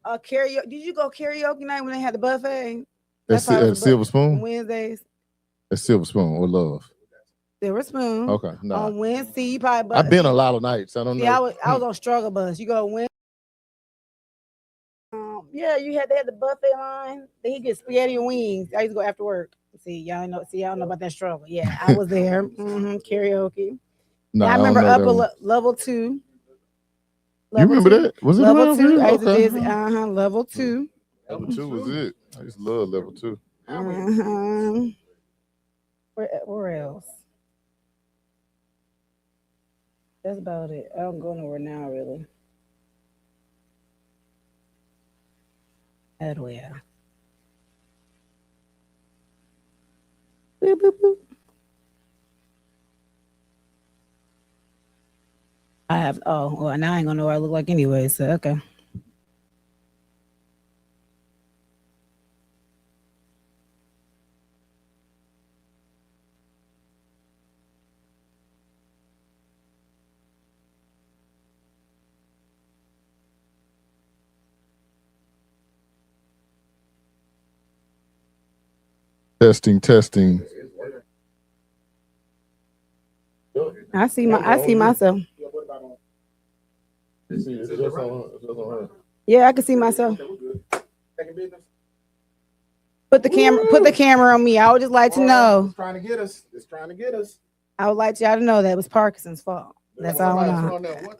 karaoke. Did you go karaoke night when they had the buffet? At Silver Spoon? Wednesdays. At Silver Spoon or Love? Silver Spoon. Okay. Nah. On Wednesday, you probably. I've been a lot of nights. I don't know. I was on struggle bus. You go Wednesday. They had the buffet line. Then you get spaghetti and wings. I used to go after work. Y'all know about that struggle. Yeah, I was there. Karaoke. Nah, I remember level 2. You remember that? Was it level 2? I used to okay. Level 2. Level 2 was it. I used to love level 2. Where else? That's about it. I don't go nowhere now, really. Oh, yeah. Boop, boop, boop. I have, well, now I ain't gonna know what I look like anyway, so okay. Testing. I see myself. Yeah, I can see myself. Put the camera on me. I would just like to know. It's trying to get us. I would like y'all to know that it was Parkinson's fault. That's all I know.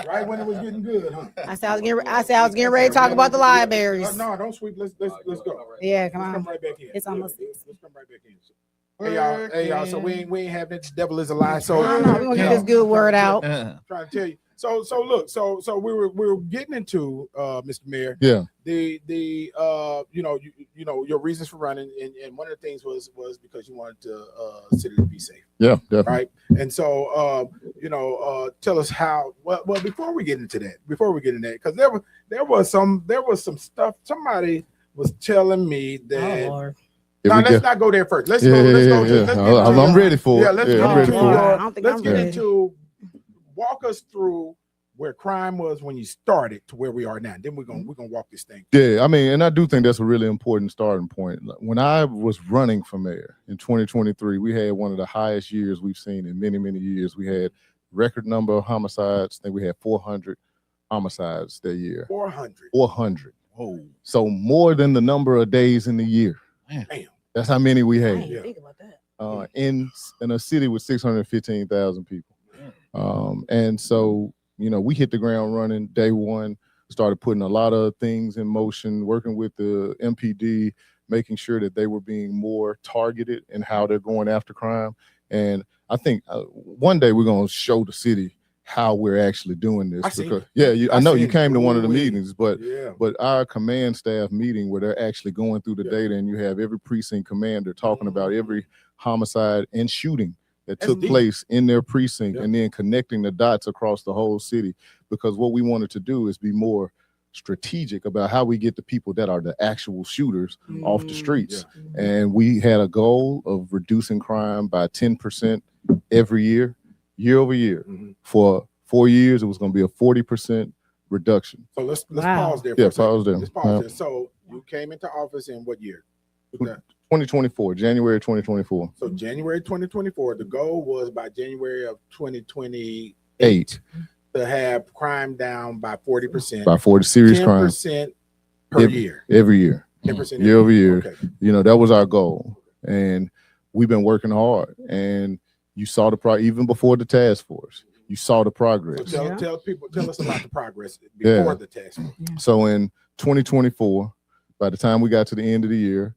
Right when it was getting good, huh? I said I was getting ready to talk about the libraries. No, don't sweep. Let's go. Yeah, come on. Let's come right back in. It's almost. Let's come right back in. Hey y'all. So we ain't having this devil is a lie. So we're gonna get this good word out. Trying to tell you. So look. So we were getting into Mr. Mayor. Yeah. The your reasons for running, and one of the things was because you wanted the city to be safe. Yeah, definitely. Right. And so tell us how. Well, before we get into that, because there was some stuff. Somebody was telling me that. Oh, no, let's not go there first. Let's go. I'm ready for it. Yeah, let's get ready. into walk us through where crime was when you started to where we are now. Then we're gonna walk this thing. Yeah, I mean, and I do think that's a really important starting point. When I was running for mayor in 2023, we had one of the highest years we've seen in many, many years. We had record number of homicides. I think we had 400 homicides that year. 400. Whoa. So more than the number of days in the year. Damn. That's how many we I had. didn't think about that. In a city with 615,000 people. And so, we hit the ground running day one, started putting a lot of things in motion, working with the MPD, making sure that they were being more targeted in how they're going after crime. And I think one day we're going to show the city how we're actually doing this. I know you came to one of the meetings, but our command staff meeting where they're actually going through the data, and you have every precinct commander talking about every homicide and shooting that took place in their precinct, and then connecting the dots across the whole city. Because what we wanted to do is be more strategic about how we get the people that are the actual shooters off the streets. And we had a goal of reducing crime by 10% every year over year. For 4 years, it was going to be a 40% reduction. So let's pause there. Yeah, pause there. Let's pause there. So you came into office in what year? 2024, January 2024. So January 2024, the goal was by January of 2028 to have crime down by 40%. By 40 serious crime. 10% per year. Every year. 10% year over year. Okay. That was our goal. And we've been working hard. And you saw even before the task force, you saw the progress. So tell us about the progress before the task force. So in 2024, by the time we got to the end of the year,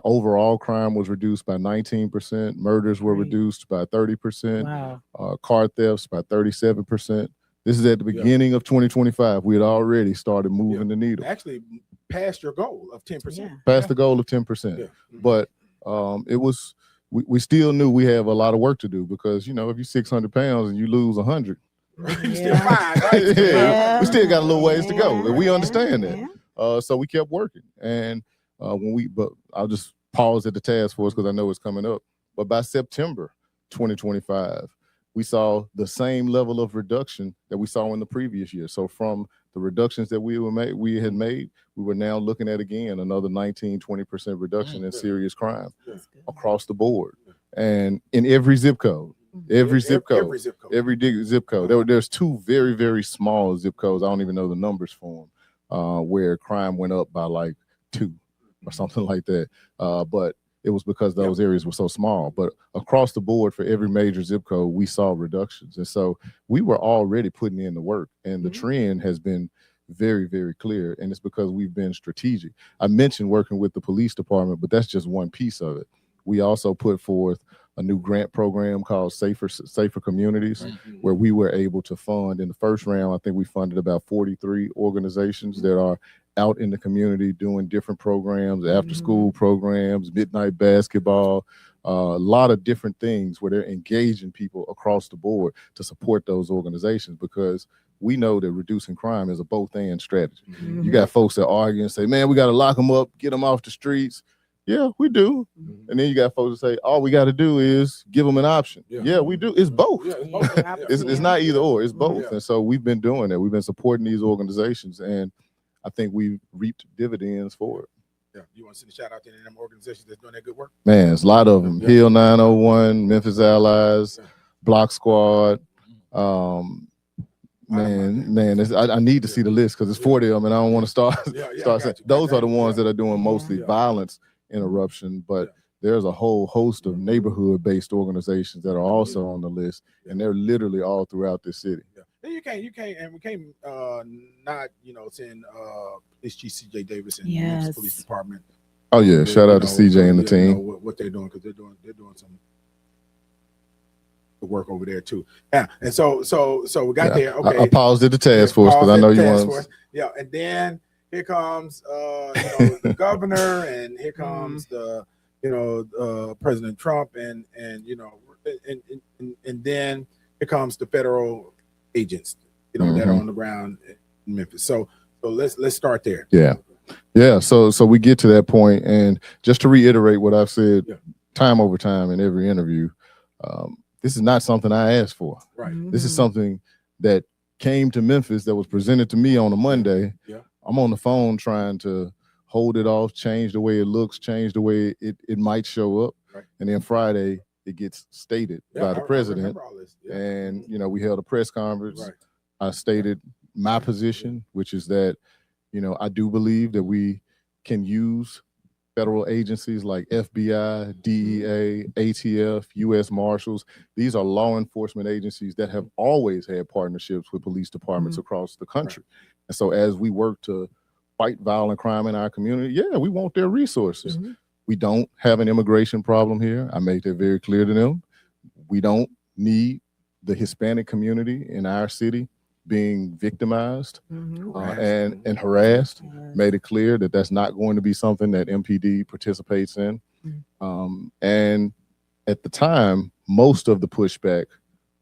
overall crime was reduced by 19%. Murders were reduced by 30%. Wow. Car thefts by 37%. This is at the beginning of 2025. We had already started moving the needle. Actually, past your goal of 10%. Past the goal of 10%. But it was. We still knew we have a lot of work to do, because if you're 600 pounds and you lose 100, you're still fine, right? We still got a little ways to go, and we understand that. So we kept working, and but I'll just pause at the task force because I know it's coming up. But by September 2025, we saw the same level of reduction that we saw in the previous year. So from the reductions that we had made, we were now looking at again another 19-20% reduction in serious crime across the board, and in every zip code. Every zip code. There's two very, very small zip codes. I don't even know the numbers for them, where crime went up by like 2 or something like that. But it was because those areas were so small. But across the board for every major zip code, we saw reductions. And so we were already putting in the work, and the trend has been very, very clear. And it's because we've been strategic. I mentioned working with the police department, but that's just one piece of it. We also put forth a new grant program called Safer Communities, where we were able to fund in the first round. I think we funded about 43 organizations that are out in the community doing different programs, after school programs, midnight basketball, a lot of different things where they're engaging people across the board to support those organizations, because we know that reducing crime is a both and strategy. You got folks that argue and say, man, we got to lock them up, get them off the streets. Yeah, we do. And then you got folks that say, all we got to do is give them an option. Yeah, we do. It's both. It's not either or, it's both. And so we've been doing that. We've been supporting these organizations, and I think we've reaped dividends for it. Yeah, you want to send a shout out to any of them organizations that's doing that good work? Man, it's a lot of them. Hill 901, Memphis Allies, Block Squad. I need to see the list because it's 40 of them, and I don't want to start saying. Those are the ones that are doing mostly violence interruption, but there's a whole host of neighborhood-based organizations that are also on the list, and they're literally all throughout this city. You can't, and we can't not, send police chief CJ Davis and Yes. Memphis Police Department. Oh yeah, shout out to CJ and the team. What they're doing, because they're doing some work over there too. Yeah, and so we got there. Okay, I paused at the task force because I know you want. Yeah, and then here comes the governor, and here comes the President Trump, and then here comes the federal agents, that are on the ground in Memphis. So let's start there. Yeah. So we get to that point, and just to reiterate what I've said time over time in every interview, this is not something I asked for. Right. This is something that came to Memphis that was presented to me on a Monday. Yeah. I'm on the phone trying to hold it off, change the way it looks, change the way it might show up. Right. And then Friday it gets stated by the president. And we held a press conference. Right. I stated my position, which is that, I do believe that we can use federal agencies like FBI, DEA, ATF, U.S. Marshals. These are law enforcement agencies that have always had partnerships with police departments across the country. And so as we work to fight violent crime in our community, we want their resources. We don't have an immigration problem here. I made that very clear to them. We don't need the Hispanic community in our city being victimized and harassed. Made it clear that that's not going to be something that MPD participates in. And at the time, most of the pushback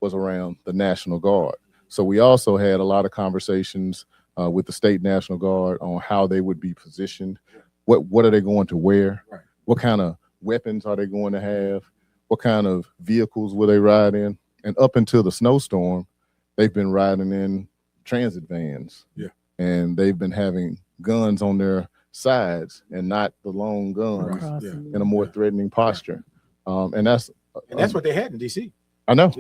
was around the National Guard. So we also had a lot of conversations with the state National Guard on how they would be positioned. What are they going to wear? Right. What kind of weapons are they going to have? What kind of vehicles will they ride in? And up until the snowstorm, they've been riding in transit vans. Yeah. And they've been having guns on their sides and not the long guns in a more threatening posture. And that's what they had in DC. I know.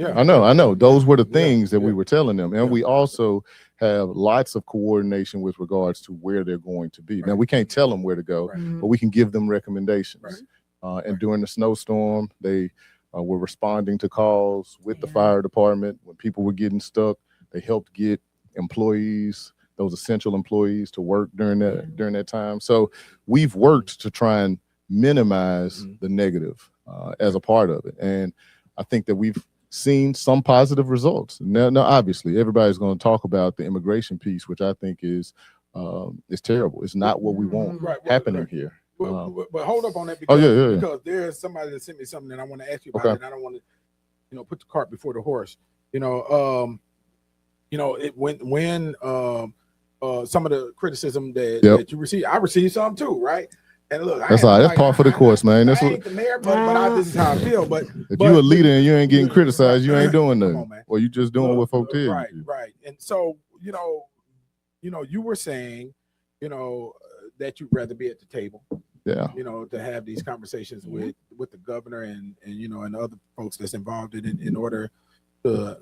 Those were the things that we were telling them. And we also have lots of coordination with regards to where they're going to be. Now, we can't tell them where to go, but we can give them recommendations. And during the snowstorm, they were responding to calls with the fire department. When people were getting stuck, they helped get employees, those essential employees, to work during that time. So we've worked to try and minimize the negative as a part of it. And I think that we've seen some positive results. Now obviously, everybody's going to talk about the immigration piece, which I think is terrible. It's not what we want happening here. But hold up on that, because, because there's somebody that sent me something that I want to ask you about, and I don't want to, put the cart before the horse. When some of the criticism that you received, I received some too, right? And look, that's part for the course, man. That's I ain't the mayor, but this is how I feel. But if you're a leader and you ain't getting criticized, you ain't doing nothing, or you just doing what folk tell you. Right. And so, you were saying, that you'd rather be at the table. Yeah. To have these conversations with the governor and other folks that's involved in order to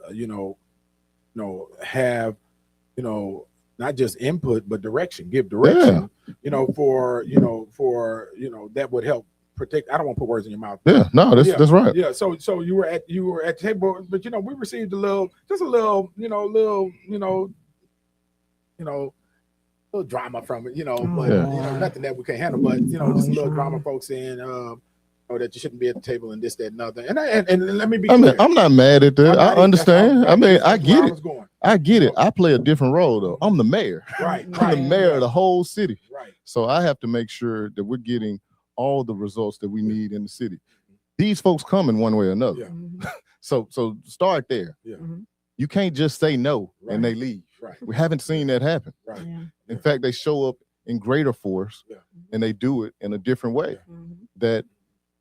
have not just input but direction, give direction. For that would help protect. I don't want to put words in your mouth. Yeah, no, that's right. Yeah, so you were at the table, but we received a little drama from it, but nothing that we can't handle. But just a little drama, folks saying, that you shouldn't be at the table and this, that, and other. And let me be I clear. mean, I'm not mad at that. I understand. I mean, I get it. Going. I get it. I play a different role though. I'm the mayor. Right. I'm the mayor of the whole city. Right. So I have to make sure that we're getting all the results that we need in the city. These folks come in one way or another. Yeah. So start there. Yeah. You can't just say no Right. and they leave. Right. We haven't seen that happen. Right. Yeah. In fact, they show up in greater force and they do it in a different way that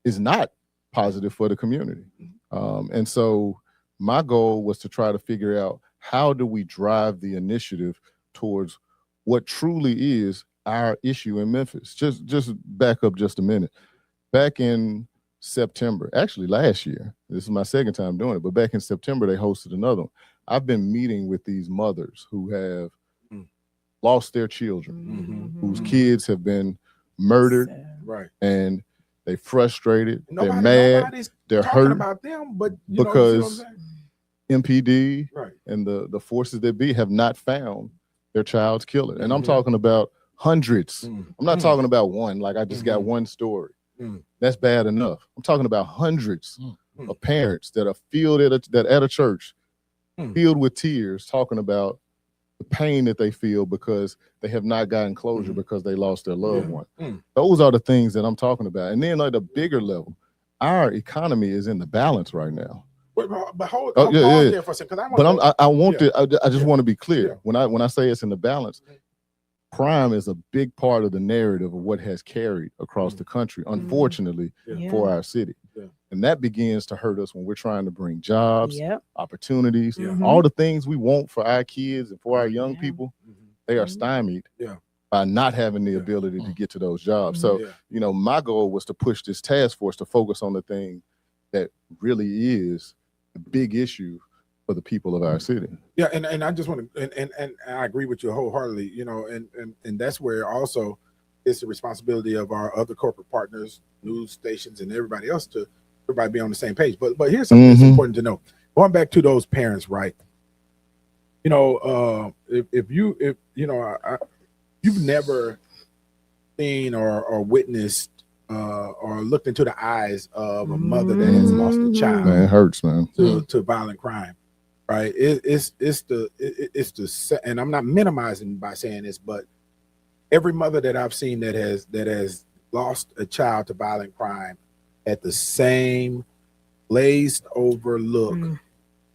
is not positive for the community. And so my goal was to try to figure out how do we drive the initiative towards what truly is our issue in Memphis. Just back up just a minute. Back in September, actually last year, this is my second time doing it, but back in September, they hosted another one. I've been meeting with these mothers who have lost their children, whose kids have been murdered, right? And they frustrated, they're mad, nobody's they're talking hurt about them, but you because know, you MPD right. and the forces that be have not found their child's killer. And I'm talking about hundreds. I'm not talking about one, like I just got one story. That's bad enough. I'm talking about hundreds of parents that are filled at a church, filled with tears, talking about the pain that they feel because they have not gotten closure because they lost their loved one. Those are the things that I'm talking about. And then at a bigger level, our economy is in the balance right now. But hold there for a second, I just want to be clear. When I say it's in the balance, crime is a big part of the narrative of what has carried across the country, unfortunately, for our city. And that begins to hurt us when we're trying to bring jobs, opportunities, all the things we want for our kids and for our young people. They are stymied by not having the ability to get to those jobs. So, my goal was to push this task force to focus on the thing that really is the big issue for the people of our city. Yeah, and I just want to, and I agree with you wholeheartedly, and that's where also it's the responsibility of our other corporate partners, news stations, and everybody else to everybody be on the same page. But here's something that's important to know. Going back to those parents, right? If you've never seen or witnessed or looked into the eyes of a mother that has lost a child, man, it hurts, man, to violent crime, right? It's the and I'm not minimizing by saying this, but every mother that I've seen that has lost a child to violent crime at the same glazed over look,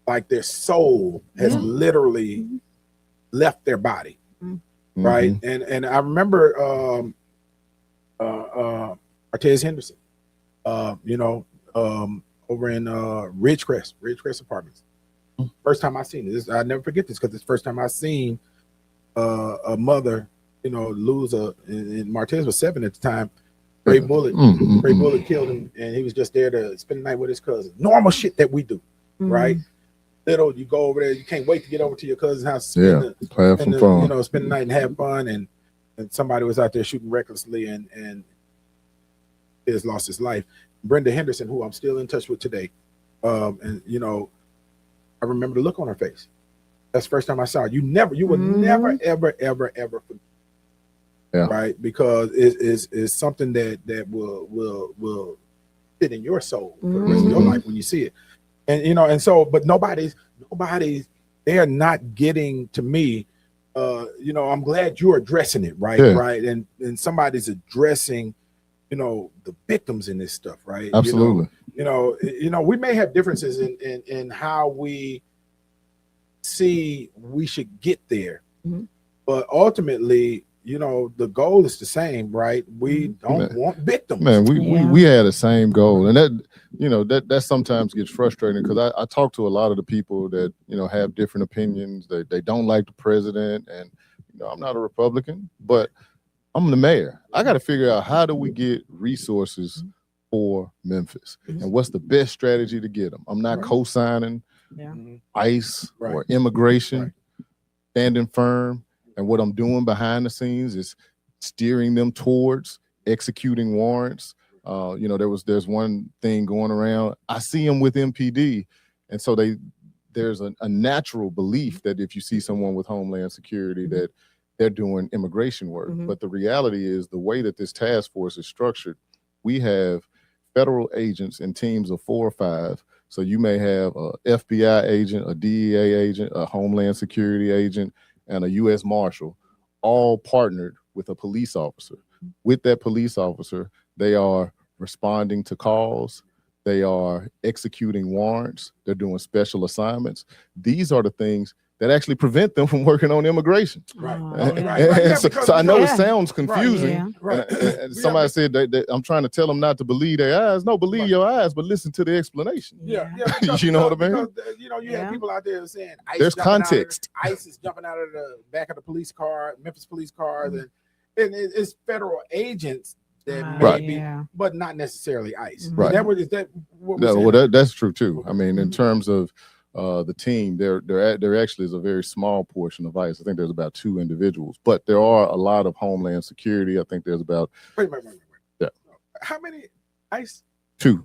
like their soul has literally left their body, right? And I remember Artez Henderson, over in Ridgecrest Apartments. First time I seen this, I never forget this because it's the first time I seen a mother, lose and Martez was 7 at the time. Stray bullet killed him, and he was just there to spend the night with his cousin. Normal shit that we do, right? You go over there, you can't wait to get over to your cousin's house, spend the night and have fun, and somebody was out there shooting recklessly and has lost his life. Brenda Henderson, who I'm still in touch with today, I remember the look on her face. That's the first time I saw it. You would never, ever forget. Yeah. Right, because it's something that will sit in your soul for the rest of your life when you see it, and so, but nobody's they are not getting to me. I'm glad you're addressing it, right, right, and somebody's addressing, the victims in this stuff, right? Absolutely. We may have differences in how we see we should get there, but ultimately, the goal is the same, right? We don't want victims. Man, we had the same goal. And that sometimes gets frustrating because I talk to a lot of the people that, have different opinions. They don't like the president. And, I'm not a Republican, but I'm the mayor. I got to figure out how do we get resources for Memphis and what's the best strategy to get them. I'm not co-signing ICE or immigration, standing firm. And what I'm doing behind the scenes is steering them towards executing warrants. There's one thing going around. I see them with MPD, and so there's a natural belief that if you see someone with Homeland Security, that they're doing immigration work. But the reality is the way that this task force is structured, we have federal agents in teams of 4 or 5. So you may have a FBI agent, a DEA agent, a Homeland Security agent, and a U.S. Marshal, all partnered with a police officer. With that police officer, they are responding to calls. They are executing warrants. They're doing special assignments. These are the things that actually prevent them from working on immigration. So I know it sounds confusing. And somebody said that I'm trying to tell them not to believe their eyes. No, believe your eyes, but listen to the explanation. Because, you know what I mean? Because, you have people out there saying there's context. ICE is jumping out of the back of the police car, Memphis police cars, and it's federal agents that may be, but not necessarily ICE. Right. That's true too. I mean, in terms of the team, there actually is a very small portion of ICE. I think there's about 2 individuals, but there are a lot of Homeland Security. I think there's about wait. Yeah. How many ICE? 2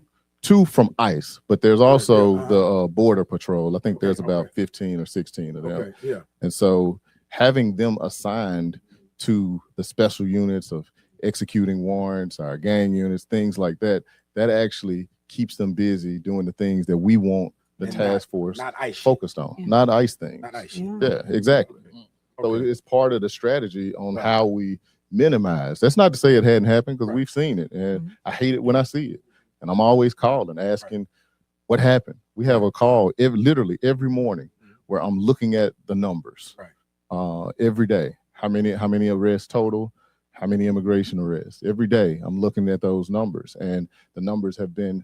from ICE, but there's also the Border Patrol. I think there's about 15 or 16 of them. And so having them assigned to the special units of executing warrants, our gang units, things like that, that actually keeps them busy doing the things that we want the task force focused on, not ICE things. Not ICE. Yeah, exactly. So it's part of the strategy on how we minimize. That's not to say it hadn't happened, because we've seen it, and I hate it when I see it. And I'm always calling, asking what happened. We have a call literally every morning where I'm looking at the numbers every day. How many arrests total? How many immigration arrests? Every day I'm looking at those numbers, and the numbers have been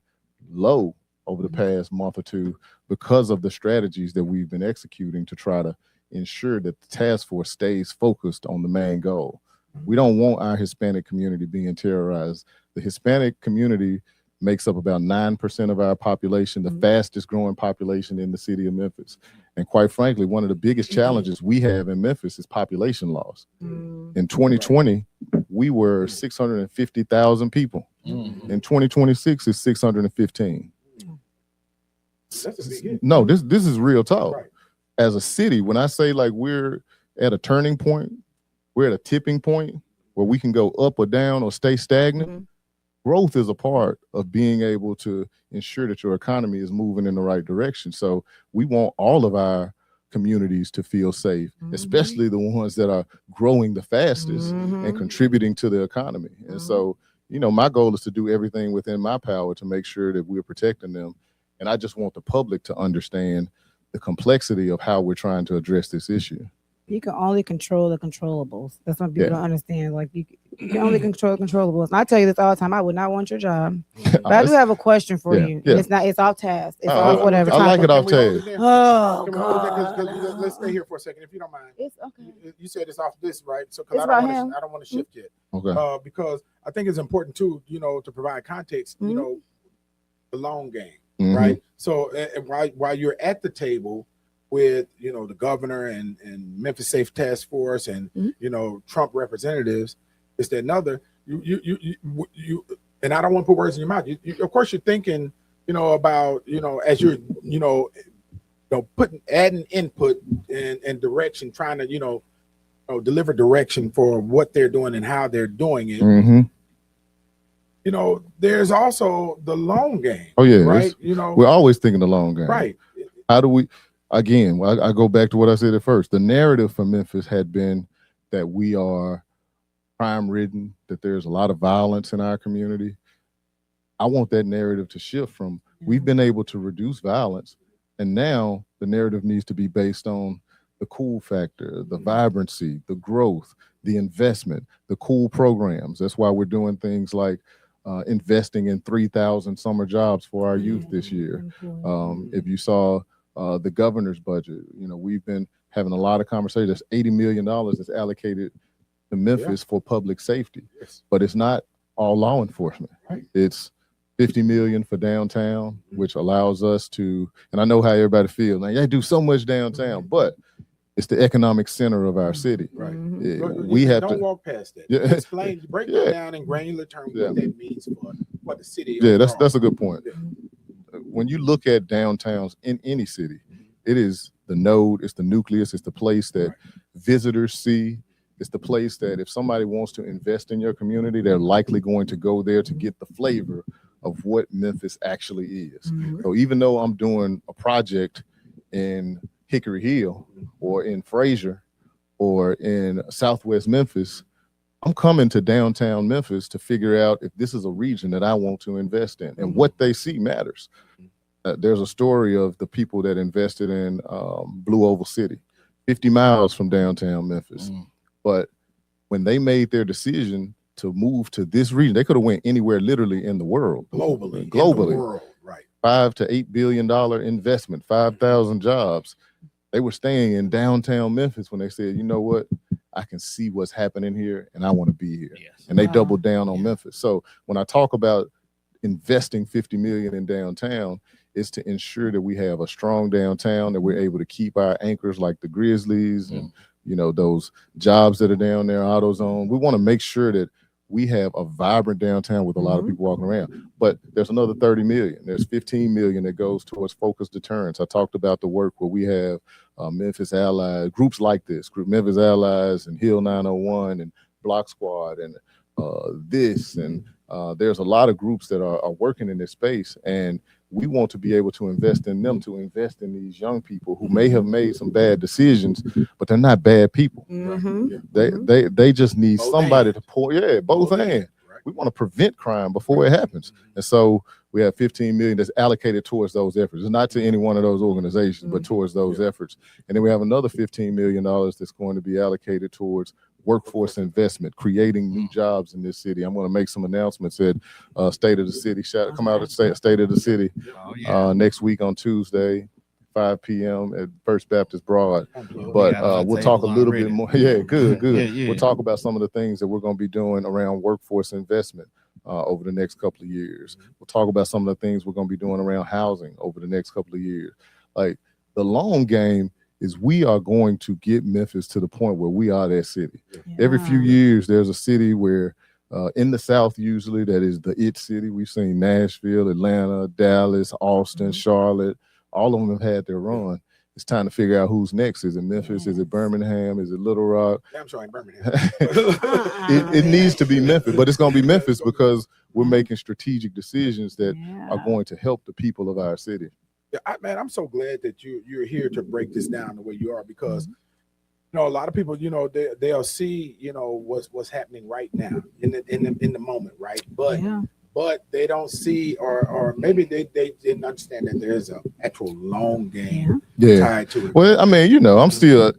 low over the past month or 2 because of the strategies that we've been executing to try to ensure that the task force stays focused on the main goal. We don't want our Hispanic community being terrorized. The Hispanic community makes up about 9% of our population, the fastest growing population in the city of Memphis. And quite frankly, one of the biggest challenges we have in Memphis is population loss. In 2020, we were 650,000 people. In 2026, it's 615. That's a big hit. No, this is real talk. As a city, when I say like we're at a turning point, we're at a tipping point where we can go up or down or stay stagnant. Growth is a part of being able to ensure that your economy is moving in the right direction. So we want all of our communities to feel safe, especially the ones that are growing the fastest and contributing to the economy. And so, my goal is to do everything within my power to make sure that we're protecting them. And I just want the public to understand the complexity of how we're trying to address this issue. You can only control the controllables. That's what people don't understand. Like you can only control controllables. And I tell you this all the time. I would not want your job. But I do have a question for you. And it's off task. It's off whatever. I like it off task. Oh, God. Let's stay here for a second, if you don't mind. It's okay. You said it's off this, right? So because It's I about don't want to shift yet. Okay. Because I think it's important too, to provide context, the long game, right? So while you're at the table with the governor and Memphis Safe Task Force and Trump representatives, is that another you and I don't want to put words in your mouth. You of course you're thinking about as you're adding input and direction, trying to deliver direction for what they're doing and how they're doing it. There's also the long game. Oh yeah, right. We're always thinking the long game. Right. How do we? Again, I go back to what I said at first. The narrative for Memphis had been that we are crime-ridden, that there's a lot of violence in our community. I want that narrative to shift from we've been able to reduce violence, and now the narrative needs to be based on the cool factor, the vibrancy, the growth, the investment, the cool programs. That's why we're doing things like investing in 3,000 summer jobs for our youth this year. If you saw the governor's budget, we've been having a lot of conversations. There's $80 million that's allocated to Memphis for public safety, but it's not all law enforcement. It's $50 million for downtown, which allows us to, and I know how everybody feels, like they do so much downtown, but it's the economic center of our city. Right. We have don't to walk past that. Explain, break it down in granular terms what that means for what the city. Yeah, that's a good point. When you look at downtowns in any city, it is the node, it's the nucleus, it's the place that visitors see. It's the place that if somebody wants to invest in your community, they're likely going to go there to get the flavor of what Memphis actually is. Mhm. So even though I'm doing a project in Hickory Hill or in Fraser or in Southwest Memphis, I'm coming to downtown Memphis to figure out if this is a region that I want to invest in, and what they see matters. There's a story of the people that invested in Blue Oval City, 50 miles from downtown Memphis. But when they made their decision to move to this region, they could have went anywhere literally in the world. Globally. In the world, right. $5 to $8 billion investment, 5,000 jobs. They were staying in downtown Memphis when they said, you know what, I can see what's happening here and I want to be here. And they doubled down on Memphis. So when I talk about investing $50 million in downtown, is to ensure that we have a strong downtown, that we're able to keep our anchors like the Grizzlies and, you know, those jobs that are down there, AutoZone. We want to make sure that we have a vibrant downtown with a lot of people walking around. But there's another 30 million. There's 15 million that goes towards focused deterrence. I talked about the work where we have Memphis Allies, groups like this, Memphis Allies and Hill 901 and Block Squad and this. And there's a lot of groups that are working in this space. And we want to be able to invest in them, to invest in these young people who may have made some bad decisions, but they're not bad people. They just need somebody to pour, both hands. We want to prevent crime before it happens. And so we have 15 million that's allocated towards those efforts. It's not to any one of those organizations, but towards those efforts. And then we have another $15 million that's going to be allocated towards workforce investment, creating new jobs in this city. I'm going to make some announcements at State of the City. Come out at State of the City next week on Tuesday, 5 p.m. at First Baptist Broad. But we'll talk a little bit more. Yeah, good. We'll talk about some of the things that we're going to be doing around workforce investment over the next couple of years. We'll talk about some of the things we're going to be doing around housing over the next couple of years. Like the long game is we are going to get Memphis to the point where we are that city. Every few years, there's a city where in the South, usually that is the it city. We've seen Nashville, Atlanta, Dallas, Austin, Charlotte. All of them have had their run. It's time to figure out who's next. Is it Memphis? Is it Birmingham? Is it Little Rock? I'm sorry, Birmingham. It needs to be Memphis, but it's going to be Memphis because we're making strategic decisions that are going to help the people of our city. Yeah, man, I'm so glad that you're here to break this down the way you are, because you know a lot of people, you know, they'll see, you know, what's happening right now in the moment, right? But they don't see, or maybe they didn't understand that there's an actual long game tied to it. Well, I mean, you know, I'm still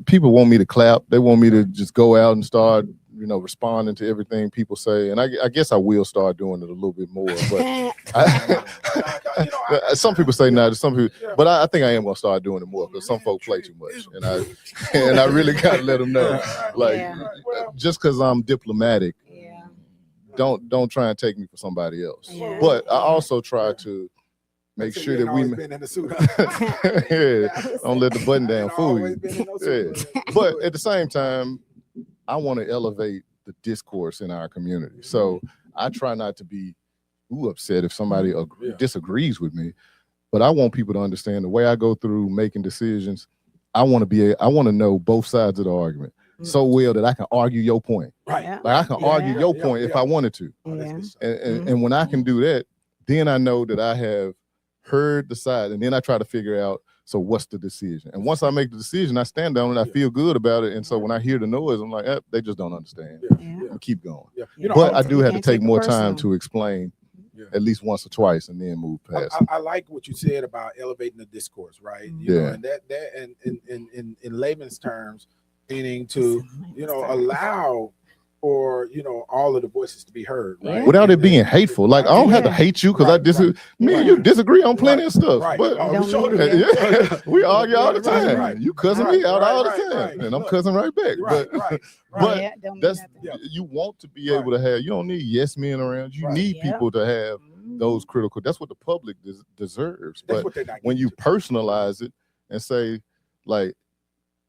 people want me to clap. They want me to just go out and start, you know, responding to everything people say, and I guess I will start doing it a little bit more. But some people say not. Some people, but I think I am gonna start doing it more because some folks play too much, and I really gotta let them know, like, just because I'm diplomatic, don't try and take me for somebody else. But I also try to make sure that we been in the suit. don't let the button down fool you. But at the same time, I want to elevate the discourse in our community. So I try not to be too upset if somebody disagrees with me, but I want people to understand the way I go through making decisions. I want to know both sides of the argument so well that I can argue your point. Right. Like I can argue your point if I wanted to. And when I can do that, then I know that I have heard the side, and then I try to figure out, so what's the decision? And once I make the decision, I stand down and I feel good about it. And so when I hear the noise, I'm like, they just don't understand. I keep going. You know, but I do have to take more time to explain at least once or twice and then move past it. I like what you said about elevating the discourse, right? You know, and that in layman's terms, meaning to, you know, allow for, you know, all of the voices to be heard, right? Without it being hateful. Like, I don't have to hate you because I disagree. Me and you disagree on plenty of stuff. But we argue all the time. You cussing me out all the time. And I'm cussing right back. But that's, you want to be able to have, you don't need yes men around. You need people to have those critical. That's what the public deserves. But when you personalize it and say, like,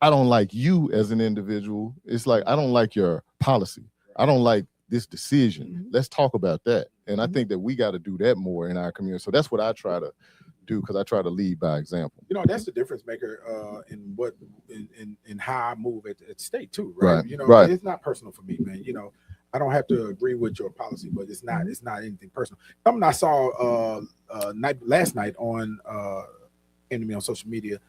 I don't like you as an individual, it's like, I don't like your policy. I don't like this decision. Let's talk about that. And I think that we got to do that more in our community. So that's what I try to do, because I try to lead by example. You know, that's the difference maker in how I move at state too, right? You know, it's not personal for me, man. You know, I don't have to agree with your policy, but it's not anything personal. Something I saw last night on came to me on social media.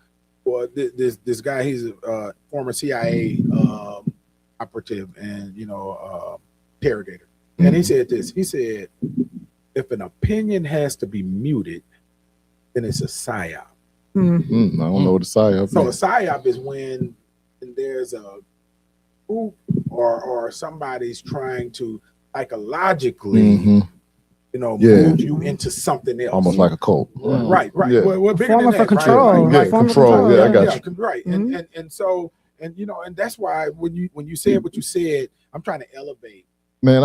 Well, this guy, he's a former CIA operative and interrogator, and he said this. He said, if an opinion has to be muted, then it's a psyop. I don't know what a psyop is. So a psyop is when there's a group or somebody's trying to psychologically, move you into something else. Almost like a cult. Right. Yeah. Well, bigger Form than of that, control. right? Yeah, control. Yeah, I got you. Right. And so and that's why when you said what you said, I'm trying to elevate. Man,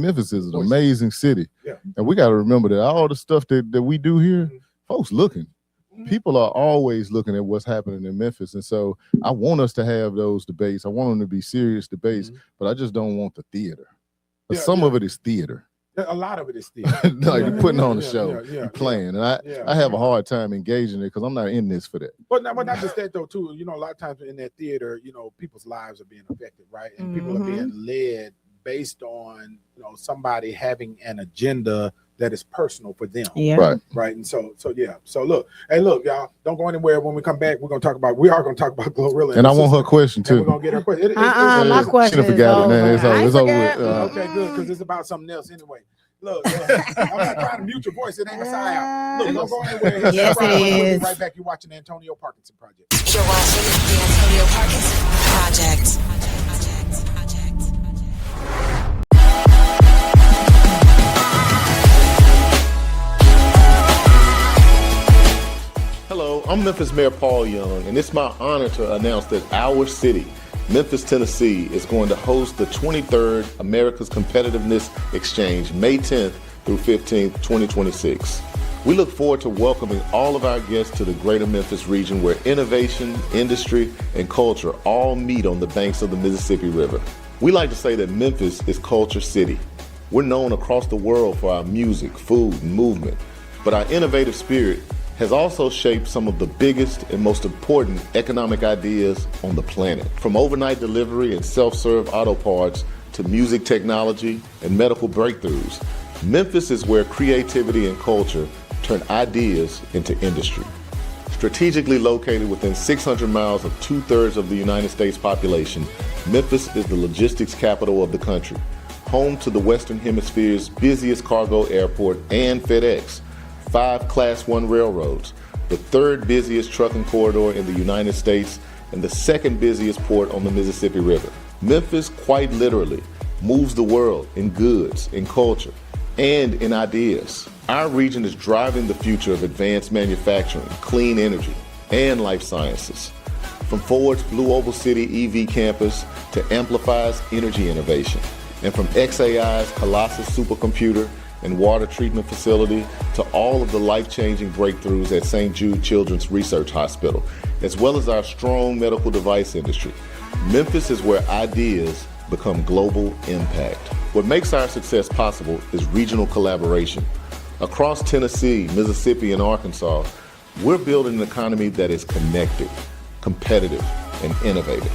Memphis is an amazing city. Yeah. And we got to remember that all the stuff that we do here, folks looking. People are always looking at what's happening in Memphis. And so I want us to have those debates. I want them to be serious debates, but I just don't want the theater. Some of it is theater. A lot of it is theater. Like you're putting on a show, you're playing. And I have a hard time engaging it because I'm not in this for that. But not just that though, too. A lot of times in that theater, people's lives are being affected, right? And people are being led based on somebody having an agenda that is personal for them. Yeah. Right. And so yeah. So look, y'all, don't go anywhere. When we come back, we are gonna talk about Glorilla. And I want her question too. We're gonna get her question. My question is forgot it, man. It's over with. Okay, good, because it's about something else anyway. Look, I'm not trying to mute your voice. It ain't a psyop. Look, don't go anywhere. Yes, it is. We'll be right back. You're watching the Antonio Parkinson Project. You're watching the Antonio Parkinson Project. Hello, I'm Memphis Mayor Paul Young, and it's my honor to announce that our city, Memphis, Tennessee, is going to host the 23rd America's Competitiveness Exchange, May 10th through 15th, 2026. We look forward to welcoming all of our guests to the greater Memphis region where innovation, industry, and culture all meet on the banks of the Mississippi River. We like to say that Memphis is Culture City. We're known across the world for our music, food, and movement, but our innovative spirit has also shaped some of the biggest and most important economic ideas on the planet. From overnight delivery and self-serve auto parts to music technology and medical breakthroughs, Memphis is where creativity and culture turn ideas into industry. Strategically located within 600 miles of 2/3 of the United States population, Memphis is the logistics capital of the country, home to the Western Hemisphere's busiest cargo airport and FedEx, 5 Class 1 railroads, the 3rd busiest trucking corridor in the United States, and the 2nd busiest port on the Mississippi River. Memphis, quite literally, moves the world in goods, in culture, and in ideas. Our region is driving the future of advanced manufacturing, clean energy, and life sciences. From Ford's Blue Oval City EV campus to Amplify's energy innovation, and from XAI's Colossus supercomputer and water treatment facility to all of the life-changing breakthroughs at St. Jude Children's Research Hospital, as well as our strong medical device industry. Memphis is where ideas become global impact. What makes our success possible is regional collaboration. Across Tennessee, Mississippi, and Arkansas, we're building an economy that is connected, competitive, and innovative.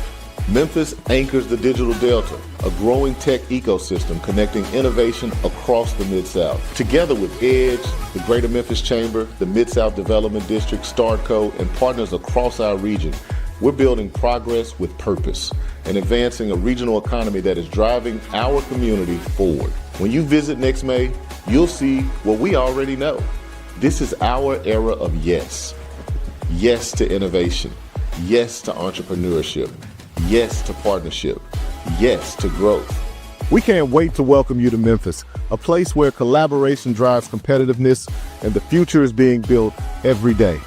Memphis anchors the digital delta, a growing tech ecosystem connecting innovation across the Mid-South. Together with EDGE, the Greater Memphis Chamber, the Mid-South Development District, StartCo, and partners across our region, we're building progress with purpose and advancing a regional economy that is driving our community forward. When you visit next May, you'll see what we already know. This is our era of yes. Yes to innovation. Yes to entrepreneurship. Yes to partnership. Yes to growth. We can't wait to welcome you to Memphis, a place where collaboration drives competitiveness and the future is being built every day.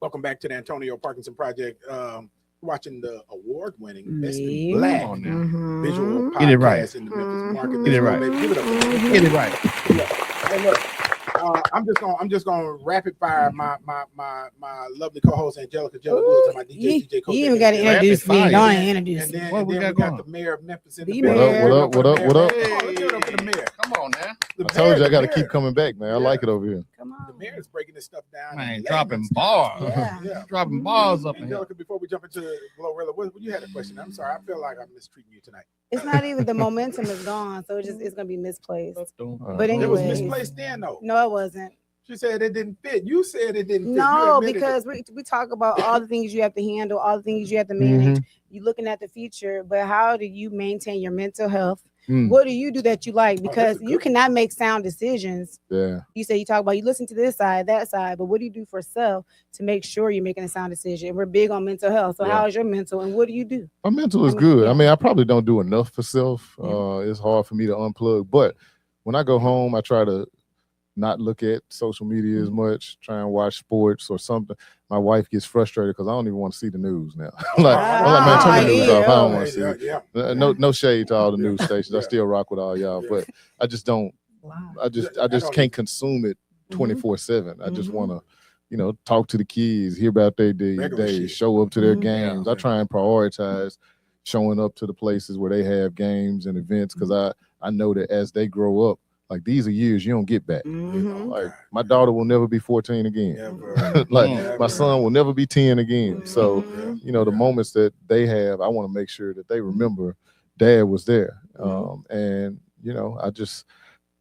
Welcome back to the Antonio Parkinson Project. Watching the award-winning Best in Black visual podcast Get it right. in the Memphis market. Get it right. Baby. Give it up. Get it right. Hey, look, I'm just gonna rapid fire my lovely co-host Angelica Jella Woods and my DJ Coach. You even got to introduce me. Don't introduce and me. then we got the mayor of Memphis in the What up? What up? Hey. Let's give it up to the mayor. Come on now. I told you I got to keep coming back, man. I like it over here. Come on. The mayor's breaking this stuff down. Man, dropping bars. Yeah. Dropping bars up in here. Angelica, before we jump into Glorilla, what you had a question? I'm sorry, I feel like I'm mistreating you tonight. It's not even the momentum is gone, so it's gonna be misplaced. But It was anyway, misplaced then, though. no, it wasn't. She said it didn't fit. You said it didn't fit. No, You admitted because we talk about all the things you have to handle, all the things you have to manage. You're looking at the future, but how do you maintain your mental health? What do you do that you like? Because you cannot make sound decisions. Yeah. You say you talk about you listen to this side, that side, but what do you do for self to make sure you're making a sound decision? We're big on mental health. So how is your mental and what do you do? My mental is good. I mean, I probably don't do enough for self. It's hard for me to unplug. But when I go home, I try to not look at social media as much, try and watch sports or something. My wife gets frustrated because I don't even want to see the news now. I'm like, man, turn the news off. I don't want to see it. No shade to all the news stations. I still rock with all y'all, but I just don't. I just can't consume it 24/7. I just want to, talk to the kids, hear about their day, show up to their games. I try and prioritize showing up to the places where they have games and events because I know that as they grow up, like these are years you don't get back. Like my daughter will never be 14 again. My son will never be 10 again. So, the moments that they have, I want to make sure that they remember dad was there. And,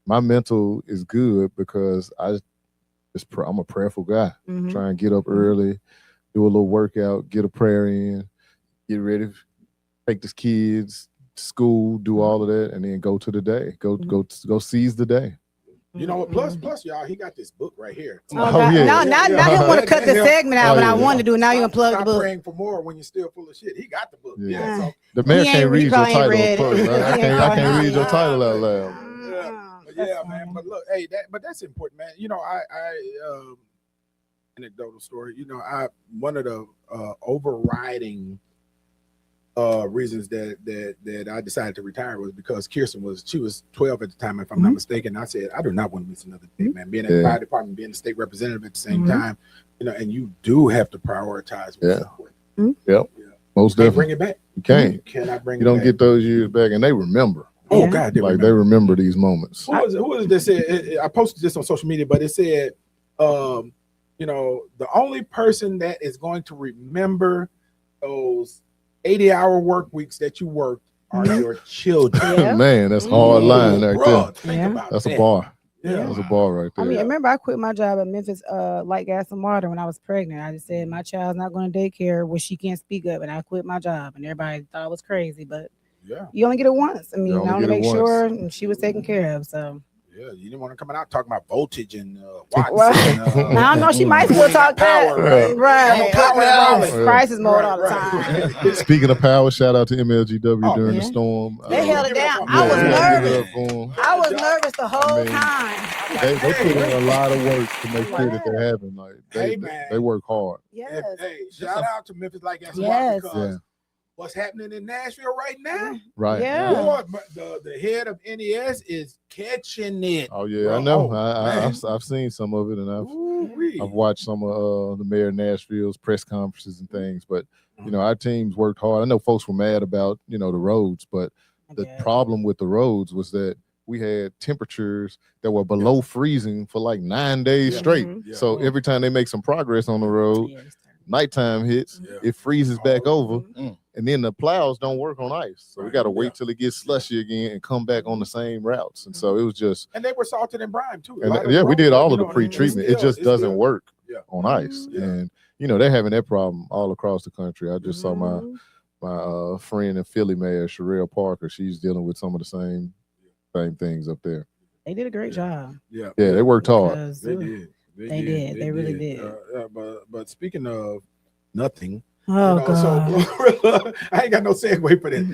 my mental is good because I'm a prayerful guy. Try and get up early, do a little workout, get a prayer in, get ready, take the kids school, do all of that, and then go to the day. Go seize the day. You know what? Plus, y'all, he got this book right here. Now you want to cut the segment out when I wanted to do. Now you're gonna plug the book. Praying for more when you're still full of shit. He got the book. So the man can't read your title first. Right? I can't read your title out loud. Yeah, man. But look, but that's important, man. I anecdotal story. One of the overriding reasons that I decided to retire was because Kirsten was 12 at the time, if I'm not mistaken. I said, I do not want to miss another day, man. Being at the fire department, being a state representative at the same time, and you do have to prioritize what's important. Yep. Most definitely. Bring it back. You can't. You cannot bring you it don't back. get those years back, and they remember. Oh God, they remember these moments. Who was it that said? I posted this on social media, but it said, the only person that is going to remember those 80-hour work weeks that you worked are your children. Man, that's a hard line right there. Think about that's that. a bar. Yeah. That's a bar right there. I mean, I remember I quit my job at Memphis Light Gas and Water when I was pregnant. I just said my child's not going to daycare where she can't speak up, and I quit my job. And everybody thought I was crazy, but you only get it once. I mean, I want to make sure she was taken care of. so. Yeah, you didn't want to come out talking about voltage and watts. I don't know. She might still talk that. Power, Right. Crisis mode all the time. Speaking of power, shout out to MLGW during the storm. They held it down. I was nervous. I was nervous the whole time. They put in a lot of work to make sure that they happen. Like they work hard. Yes. Hey, shout out to Memphis Light Gas and Yes. Water because what's happening in Nashville right now? Right. Yeah. Boy, the head of NES is catching it. Oh yeah, I know. I've seen some of it, and I've watched some of the mayor of Nashville's press conferences and things. But our teams worked hard. I know folks were mad about the roads, but the problem with the roads was that we had temperatures that were below freezing for like 9 days straight. So every time they make some progress on the road, nighttime hits, it freezes back over, and then the plows don't work on ice. So we got to wait till it gets slushy again and come back on the same routes. And so it was just. And they were salted and brine too. And we did all of the pre-treatment. It just doesn't work on ice. And they're having that problem all across the country. I just saw my friend and Philly mayor, Sherelle Parker. She's dealing with some of the same things up there. They did a great job. Yeah, they worked hard. They did. They really did. But speaking of nothing, God. So Glorilla, I ain't got no segue for this.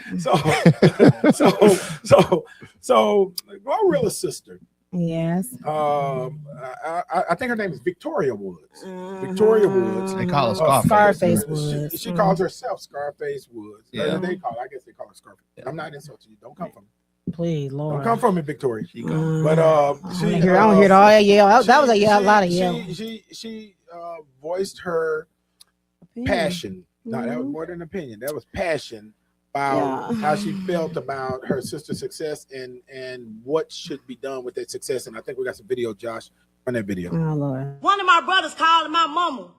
So Glorilla's sister. Yes. I think her name is Victoria Woods. Victoria Woods. They call her Scarface Woods. She calls herself Scarface Woods. Yeah. I guess they call her Scarface. I'm not insulting you. Don't come from me. Please, Don't Lord. come from me, Victoria. But I I don't hear all that yell. That was a lot of yell. She voiced her passion. No, that was more than opinion. That was passion about how she felt about her sister's success and what should be done with that success. And I think we got some video, Josh, on that video. Oh, Lord. One of my brothers called my mama,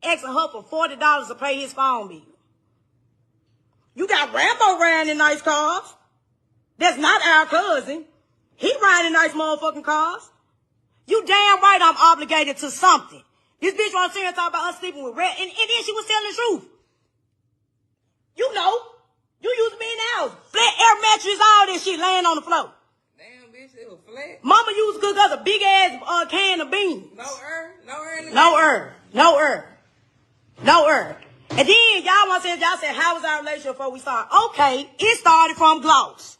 asking her for $40 to pay his phone bill. You got Rambo riding in nice cars. That's not our cousin. He riding nice motherfucking cars. You damn right I'm obligated to something. This bitch was sitting here talking about us sleeping with Red, and then she was telling the truth. You know, you used to be in the house. Flat air mattress, all this shit laying on the floor. Damn, bitch, it was flat. Mama used to cook us a big ass can of beans. No herb. And then y'all said, how was our relationship before we started? Okay, it started from Gloss.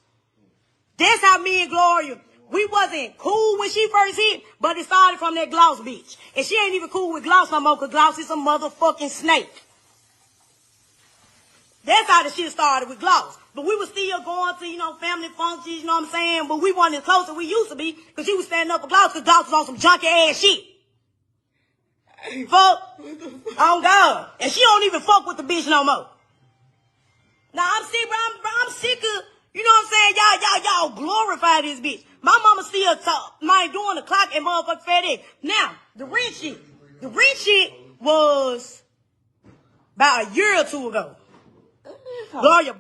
That's how me and Gloria, we wasn't cool when she first hit, but it started from that Gloss bitch. And she ain't even cool with Gloss no more, because Gloss is a motherfucking snake. That's how the shit started with Gloss. But we were still going to, family functions, you know what I'm saying? But we weren't as close as we used to be, because she was standing up for Gloss, because Gloss was on some junky ass shit. Fuck. On God. And she don't even fuck with the bitch no more. Now I'm sick, bro. I'm sick of, you know what I'm saying? Y'all glorify this bitch. My mama still doing the clock and motherfucking FedEx. Now, the rent shit was about a year or two ago. Gloria.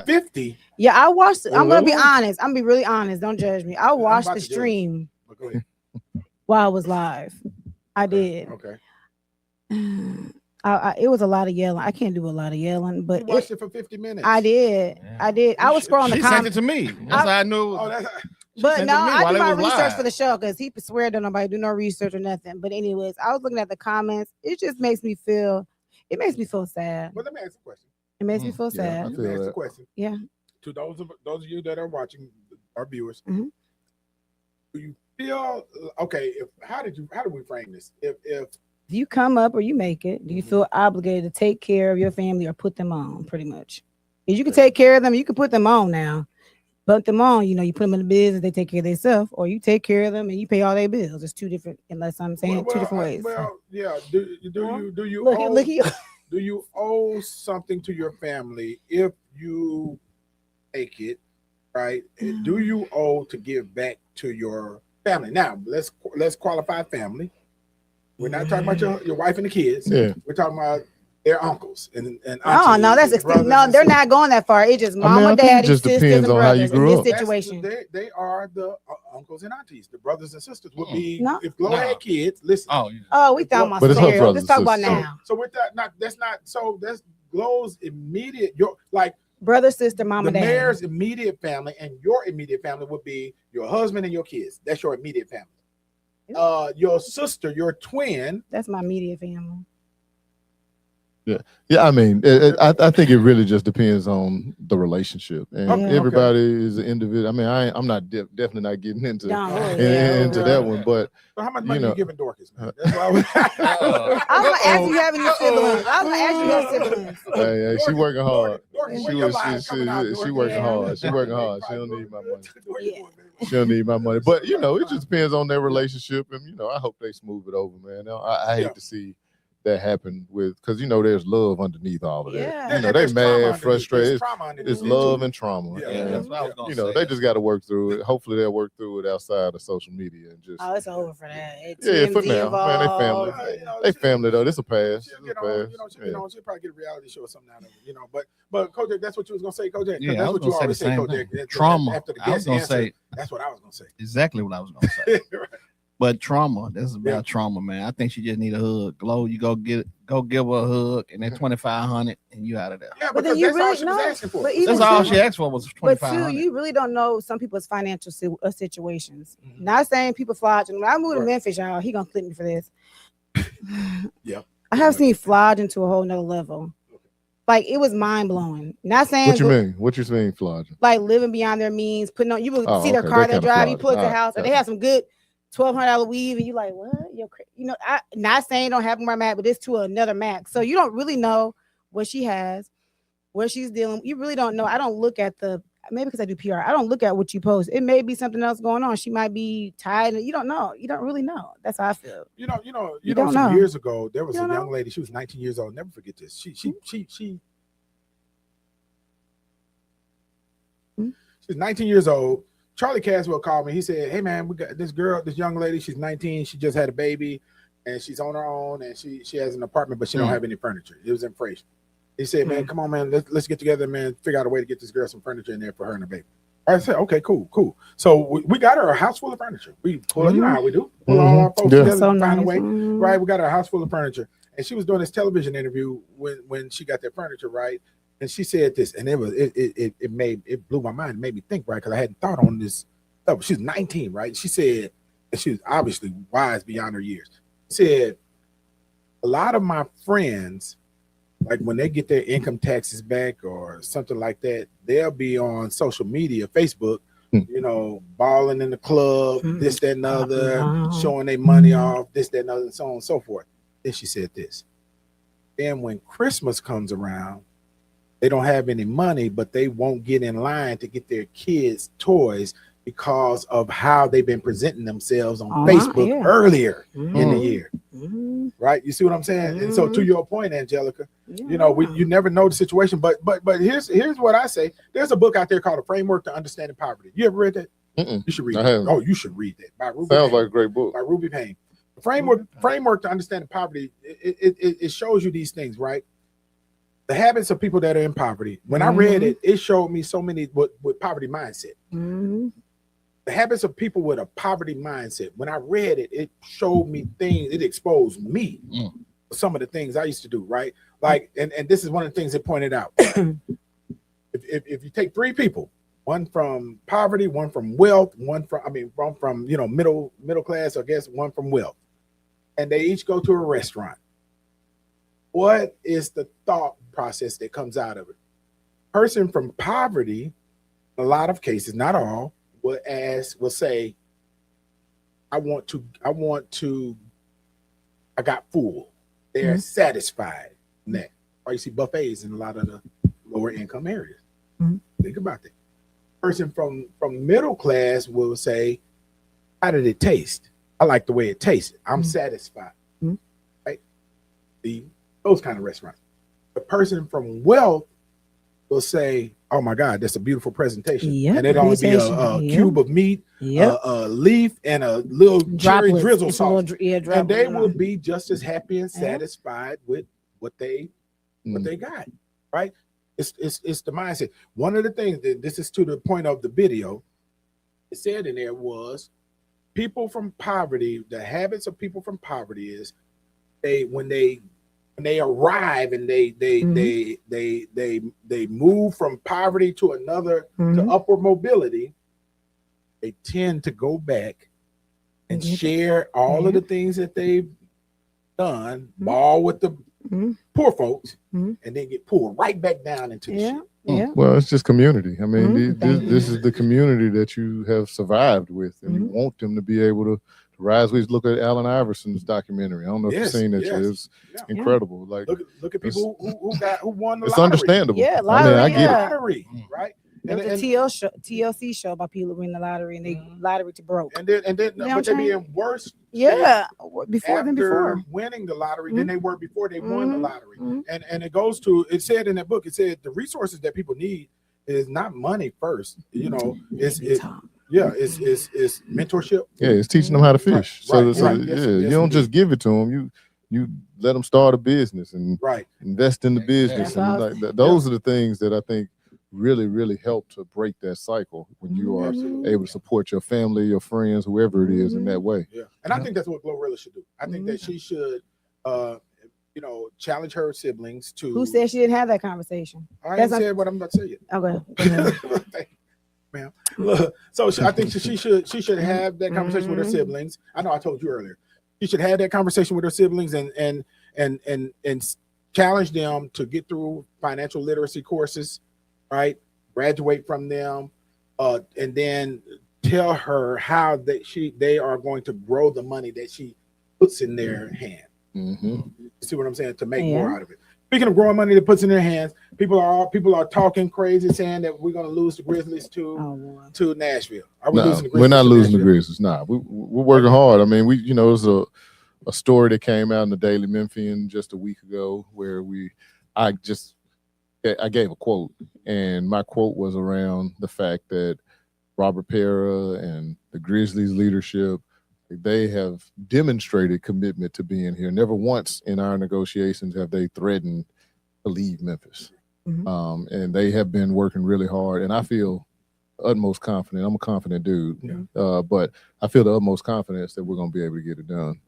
50. Yeah, I watched it. I'm gonna be honest. I'm gonna be really honest. Don't judge me. I watched the stream while it was live. I did. Okay. It was a lot of yelling. I can't do a lot of yelling, but you watched it for 50 minutes. I did. Yeah. I did. I was scrolling the comments. She sent it to me. That's how I knew. But no, I did my research for the show because he swear to nobody do no research or nothing. But anyways, I was looking at the comments. It just makes me feel. It makes me feel sad. But let me ask a question. It makes me feel sad. Let me ask a question. Yeah. To those of you that are watching, our viewers, do you feel okay? How do we frame this? If you come up or you make it, do you feel obligated to take care of your family or put them on? Pretty much. If you can take care of them, you can put them on now. Put them on, you put them in the business, they take care of themselves, or you take care of them and you pay all their bills. It's two different, unless I'm saying two different ways. Well, yeah. Do you do you owe something to your family if you take it, right? Do you owe to give back to your family? Now, let's qualify family. We're not talking about your wife and the kids. Yeah. We're talking about their uncles and oh no, that's extreme. No, they're not going that far. It's just mama, daddy, just sisters, depends and on how you brothers grew in up. this situation. They are the uncles and aunties. The brothers and sisters would be if Glow had kids. Listen. We talking about stereo. Let's talk about now. So with that, that's Glow's immediate brother, sister, mama, the dad. mayor's immediate family and your immediate family would be your husband and your kids. That's your immediate family. Your sister, your twin. That's my immediate family. Yeah. I mean, I think it really just depends on the relationship, and everybody is an individual. I mean, I'm not definitely not getting into that one, but how much money you giving Dorcas? Man? That's why I was gonna ask you have any siblings. I was gonna ask you have siblings. Hey, she working hard. She working hard. She working hard. She don't need my money. She don't need my money. But it just depends on their relationship, and I hope they smooth it over, man. I hate to see that happened because there's love underneath all of that. They mad, frustrated. It's love and trauma. That's what I was gonna say. They just got to work through it. Hopefully they'll work through it outside of social media and just. Oh, it's over for that. For now, man. They family. They family though. This a pass. She'll probably get a reality show or something out of it. But Kojak, that's what you was gonna say, Kojak. Yeah, that's I was what you gonna always say the say, same thing. Kojak. Trauma. After the I was guest gonna answer, say that's what I was gonna say. Exactly what I was gonna say. Right. But trauma, this is about trauma, man. I think she just need a hug. Glow, you go give her a hug, and then $2,500, and you out of there. Yeah, but then you really know. That's all she asked for was $2,500. But too, you really don't know some people's financial situations. Not saying people flodge. When I moved to Memphis, y'all, he gonna clip me for this. Yeah, I have seen flodge into a whole nother level. Like it was mind blowing. Not saying what you mean. What you mean, flogging? Like living beyond their means, putting on. You will see their car they drive. You pull up to the house, and they have some good $1,200 weave, and you like what? I not saying don't happen where I'm at, but it's to another max. So you don't really know what she has. what she's dealing. You really don't know. I don't look at maybe because I do PR. I don't look at what you post. It may be something else going on. She might be tired. You don't know. You don't really know. That's how I feel. You know. don't Some know. years ago, there was You a don't young know? lady. She was 19 years old. Never forget this. She She's 19 years old. Charlie Caswell called me. He said, "Hey man, we got this girl, this young lady. She's 19. She just had a baby, and she's on her own. And she has an apartment, but she don't have any furniture. It was in Fraser." He said, "Man, come on, man. Let's get together, man. Figure out a way to get this girl some furniture in there for her and her baby." I said, "Okay, cool." So we got her a house full of furniture. We pull, you know how we do. Pull all our folks together, So find a nice. way. Right? We got her a house full of furniture, and she was doing this television interview when she got that furniture, right? And she said this, and it blew my mind. It made me think, right? Because I hadn't thought on this stuff. She's 19, right? She said, and she was obviously wise beyond her years. She said, a lot of my friends, like when they get their income taxes back or something like that, they'll be on social media, Facebook, you know, balling in the club, this, that, and the other, showing their money off, this, that, and the other, and so on and so forth. Then she said this. Then when Christmas comes around, they don't have any money, but they won't get in line to get their kids toys because of how they've been presenting themselves on Facebook earlier in the year. Right? You see what I'm saying? And so to your point, Angelica, you know, you never know the situation, but here's what I say. There's a book out there called A Framework to Understanding Poverty. You ever read that? You should read it. Oh, you should read that. By Ruby Sounds Payne. like a great book. By Ruby Payne. The framework to Understanding Poverty, it shows you these things, right? The habits of people that are in poverty. When I read it, it showed me so many with poverty mindset. The habits of people with a poverty mindset. When I read it, it showed me things. It exposed me for some of the things I used to do. Right, like, and this is one of the things it pointed out. if you take three people, one from poverty, one from wealth, one from you know middle class, I guess, one from wealth, and they each go to a restaurant. What is the thought process that comes out of it? Person from poverty, in a lot of cases, not all, will say, I got full. They're satisfied in that. Or you see buffets in a lot of the lower income areas. Think about that. Person from middle class will say, how did it taste? I like the way it tasted. I'm satisfied. Right? Those kind of restaurants. The person from wealth will say, oh my God, that's a beautiful presentation. And it'll only be a cube of meat, a leaf, and a little cherry drizzle sauce. And they will be just as happy and satisfied with what they got. Right? It's the mindset. One of the things that this is to the point of the video, it said in there was people from poverty, the habits of people from poverty is when they arrive and they move from poverty to another to upward mobility, they tend to go back and share all of the things that they've done, ball with the poor folks, and then get pulled right back down into the shit. Well, it's just community. I mean, this is the community that you have survived with, and you want them to be able to rise. We look at Allen Iverson's documentary. I don't know if you've seen that. It's incredible. Like look at people who won the it's lottery. understandable. Yeah, lottery. I get it. Lottery, right? There was a TLC show about people winning the lottery and they lottery to broke. And then but they be in worse. Before winning the lottery than they were before they won the lottery. And it goes to, it said in that book, it said the resources that people need is not money first. You know, it's mentorship. Yeah, it's teaching them how to fish. Right. You don't just give it to them. You let them start a business and invest in the business. And those are the things that I think really help to break that cycle when you are able to support your family, your friends, whoever it is in that way. Yeah, and I think that's what Glorilla should do. I think that she should, challenge her siblings to. Who said she didn't have that conversation? I ain't said what I'm about to say yet. Okay. Ma'am. So I think she should have that conversation with her siblings. I know I told you earlier. She should have that conversation with her siblings and challenge them to get through financial literacy courses. Right, graduate from them, and then tell her how they are going to grow the money that she puts in their hand. You see what I'm saying? To make more out of it. speaking of growing money that puts in their hands, people are talking crazy, saying that we're going to lose the Grizzlies to Nashville. Are we losing the Grizzlies? We're not losing the Nashville? Grizzlies. Nah, we're working hard. I mean, it was a story that came out in the Daily Memphian just a week ago where I gave a quote, and my quote was around the fact that Robert Pera and the Grizzlies leadership, they have demonstrated commitment to being here. Never once in our negotiations have they threatened to leave Memphis. And they have been working really hard, and I feel utmost confident. I'm a confident dude, but I feel the utmost confidence that we're going to be able to get it done.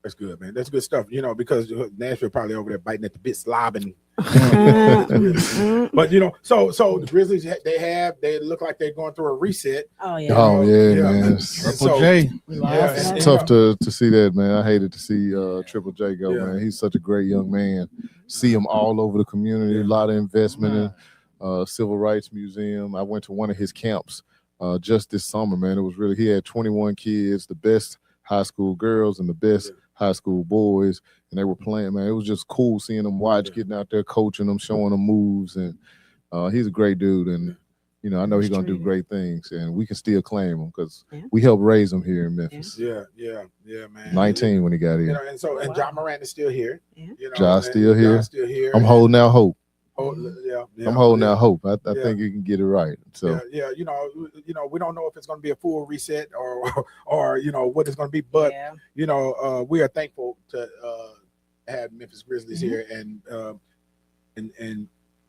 That's good, man. That's good stuff. Because Nashville probably over there biting at the bit, slobbing. But so the Grizzlies, they look like they're going through a reset. Oh yeah, man. Triple J. It's tough to see that, man. I hated to see Triple J go, man. He's such a great young man. See him all over the community. A lot of investment in Civil Rights Museum. I went to one of his camps just this summer, man. It was really, he had 21 kids, the best high school girls and the best high school boys, and they were playing, man. It was just cool seeing them watch, getting out there, coaching them, showing them moves, and he's a great dude, and I know he's gonna do great things, and we can still claim him because we helped raise him here in Memphis. Yeah, man. 19 when he got here. And John Morant is still here. John's still here. I'm holding out hope. I'm holding out hope. I think you can get it right. So we don't know if it's going to be a full reset or what it's going to be, but we are thankful to have Memphis Grizzlies here, and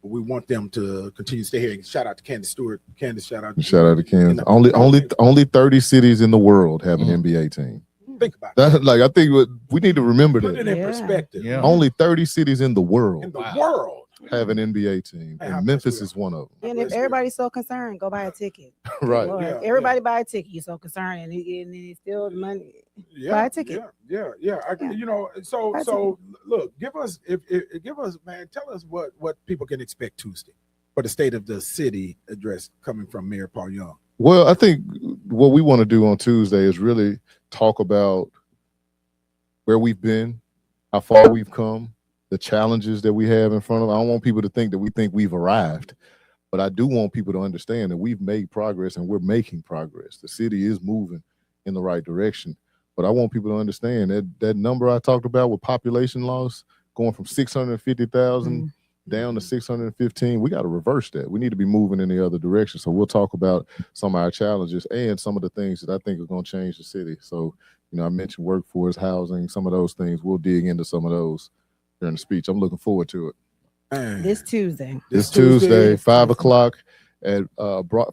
we want them to continue to stay here. Shout out to Candace Stewart. Shout out to Candace. Only 30 cities in the world have an NBA team. Think about that. I think we need to remember that. Put it in perspective. Yeah. Only 30 cities in the world. Have an NBA team, and Memphis is one of them. And if everybody's so concerned, go buy a ticket. Right. If everybody buy a ticket, you're so concerned, and it's still the money. Buy a ticket. So look, give us, man, tell us what people can expect Tuesday for the State of the City address coming from Mayor Paul Young. Well, I think what we want to do on Tuesday is really talk about where we've been, how far we've come, the challenges that we have in front of us. I don't want people to think that we think we've arrived, but I do want people to understand that we've made progress and we're making progress. The city is moving in the right direction, but I want people to understand that number I talked about with population loss going from 650,000 down to 615, we got to reverse that. We need to be moving in the other direction. So we'll talk about some of our challenges and some of the things that I think are going to change the city. So, I mentioned workforce, housing, some of those things. We'll dig into some of those during the speech. I'm looking forward to it. This Tuesday. This Tuesday, 5 o'clock at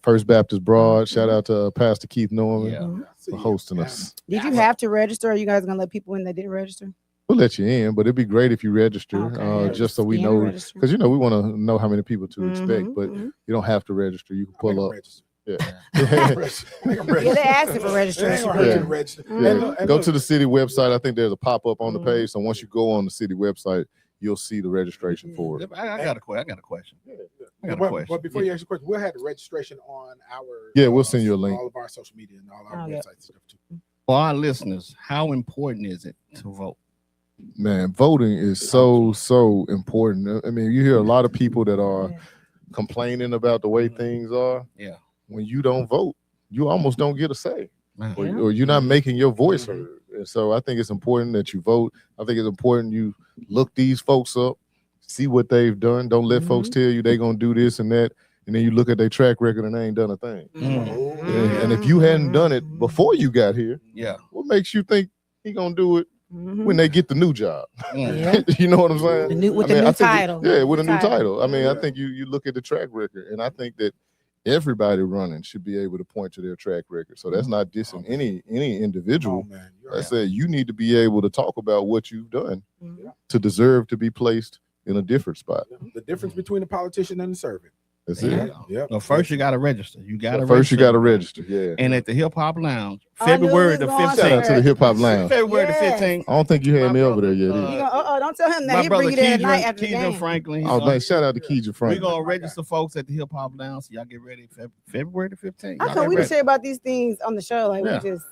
First Baptist Broad. Shout out to Pastor Keith Norman for hosting us. Did you have to register? Or are you guys gonna let people in that didn't register? We'll let you in, but it'd be great if you register, just so we know, because we want to know how many people to expect. But you don't have to register. You can pull up. Yeah. They asked for registration. Go to the city website. I think there's a pop-up on the page. So once you go on the city website, you'll see the registration for it. I got a question. But before you ask a question, we'll have the registration on our we'll send you a link. All of our social media and all our websites and stuff too. For our listeners, how important is it to vote? Man, voting is so important. I mean, you hear a lot of people that are complaining about the way things are. Yeah. When you don't vote, you almost don't get a say, or you're not making your voice heard. And so I think it's important that you vote. I think it's important you look these folks up, see what they've done. Don't let folks tell you they're going to do this and that, and then you look at their track record and they ain't done a thing. And if you hadn't done it before you got here, what makes you think he going to do it when they get the new job? You know what I'm saying? With the new title. With a new title. I mean, I think you look at the track record, and I think that everybody running should be able to point to their track record. So that's not dissing any individual. I said you need to be able to talk about what you've done to deserve to be placed in a different spot. The difference between a politician and a servant. That's it. Yeah. Well, first you got to register. You got to register. Yeah. And at the Hip Hop Lounge, February the 15th. Shout out to the Hip Hop Lounge. February the 15th. I don't think you had me over there yet. Don't tell him that. He'll bring you there at night after the game. Franklin. Shout out to Keegan Franklin. We're gonna register folks at the Hip Hop Lounge. So y'all get ready February the 15th. I thought we just say about these things on the show. Like we just.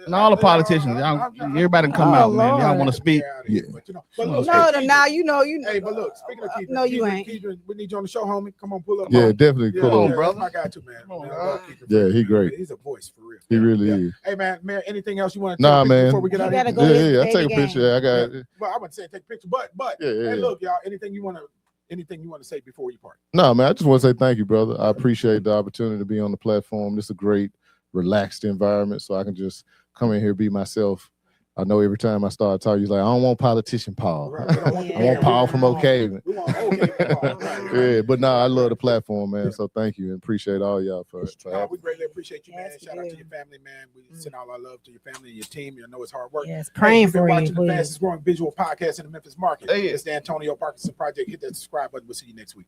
And all the politicians, everybody come out, man. Y'all want to speak? Yeah. But look, now you know. Hey, but look, speaking of Keith, no, you ain't. We need you on the show, homie. Come on, pull up. Yeah, definitely. Yeah, Pull yeah, up. brother. That's my guy too, man. Yeah, he great. He's a voice for real. He really is. Hey, man, anything else you want to Nah, man. before we get out of here? Yeah, I take a picture. Yeah, I got it. Well, I wouldn't say take a picture, but hey, look, y'all, anything you want to say before you part? No, man, I just want to say thank you, brother. I appreciate the opportunity to be on the platform. This is a great, relaxed environment, so I can just come in here, be myself. I know every time I start talking, he's like, I don't want politician Paul. I want Paul from Oakhaven. Yeah, but I love the platform, man. So thank you and appreciate all y'all for we greatly appreciate you, man. Shout out to your family, man. We send all our love to your family and your team. You know it's hard work. Yes, praying for you. Watching the fastest growing visual podcast in the Memphis market. It's the Antonio Parkinson Project. Hit that subscribe button. We'll see you next week.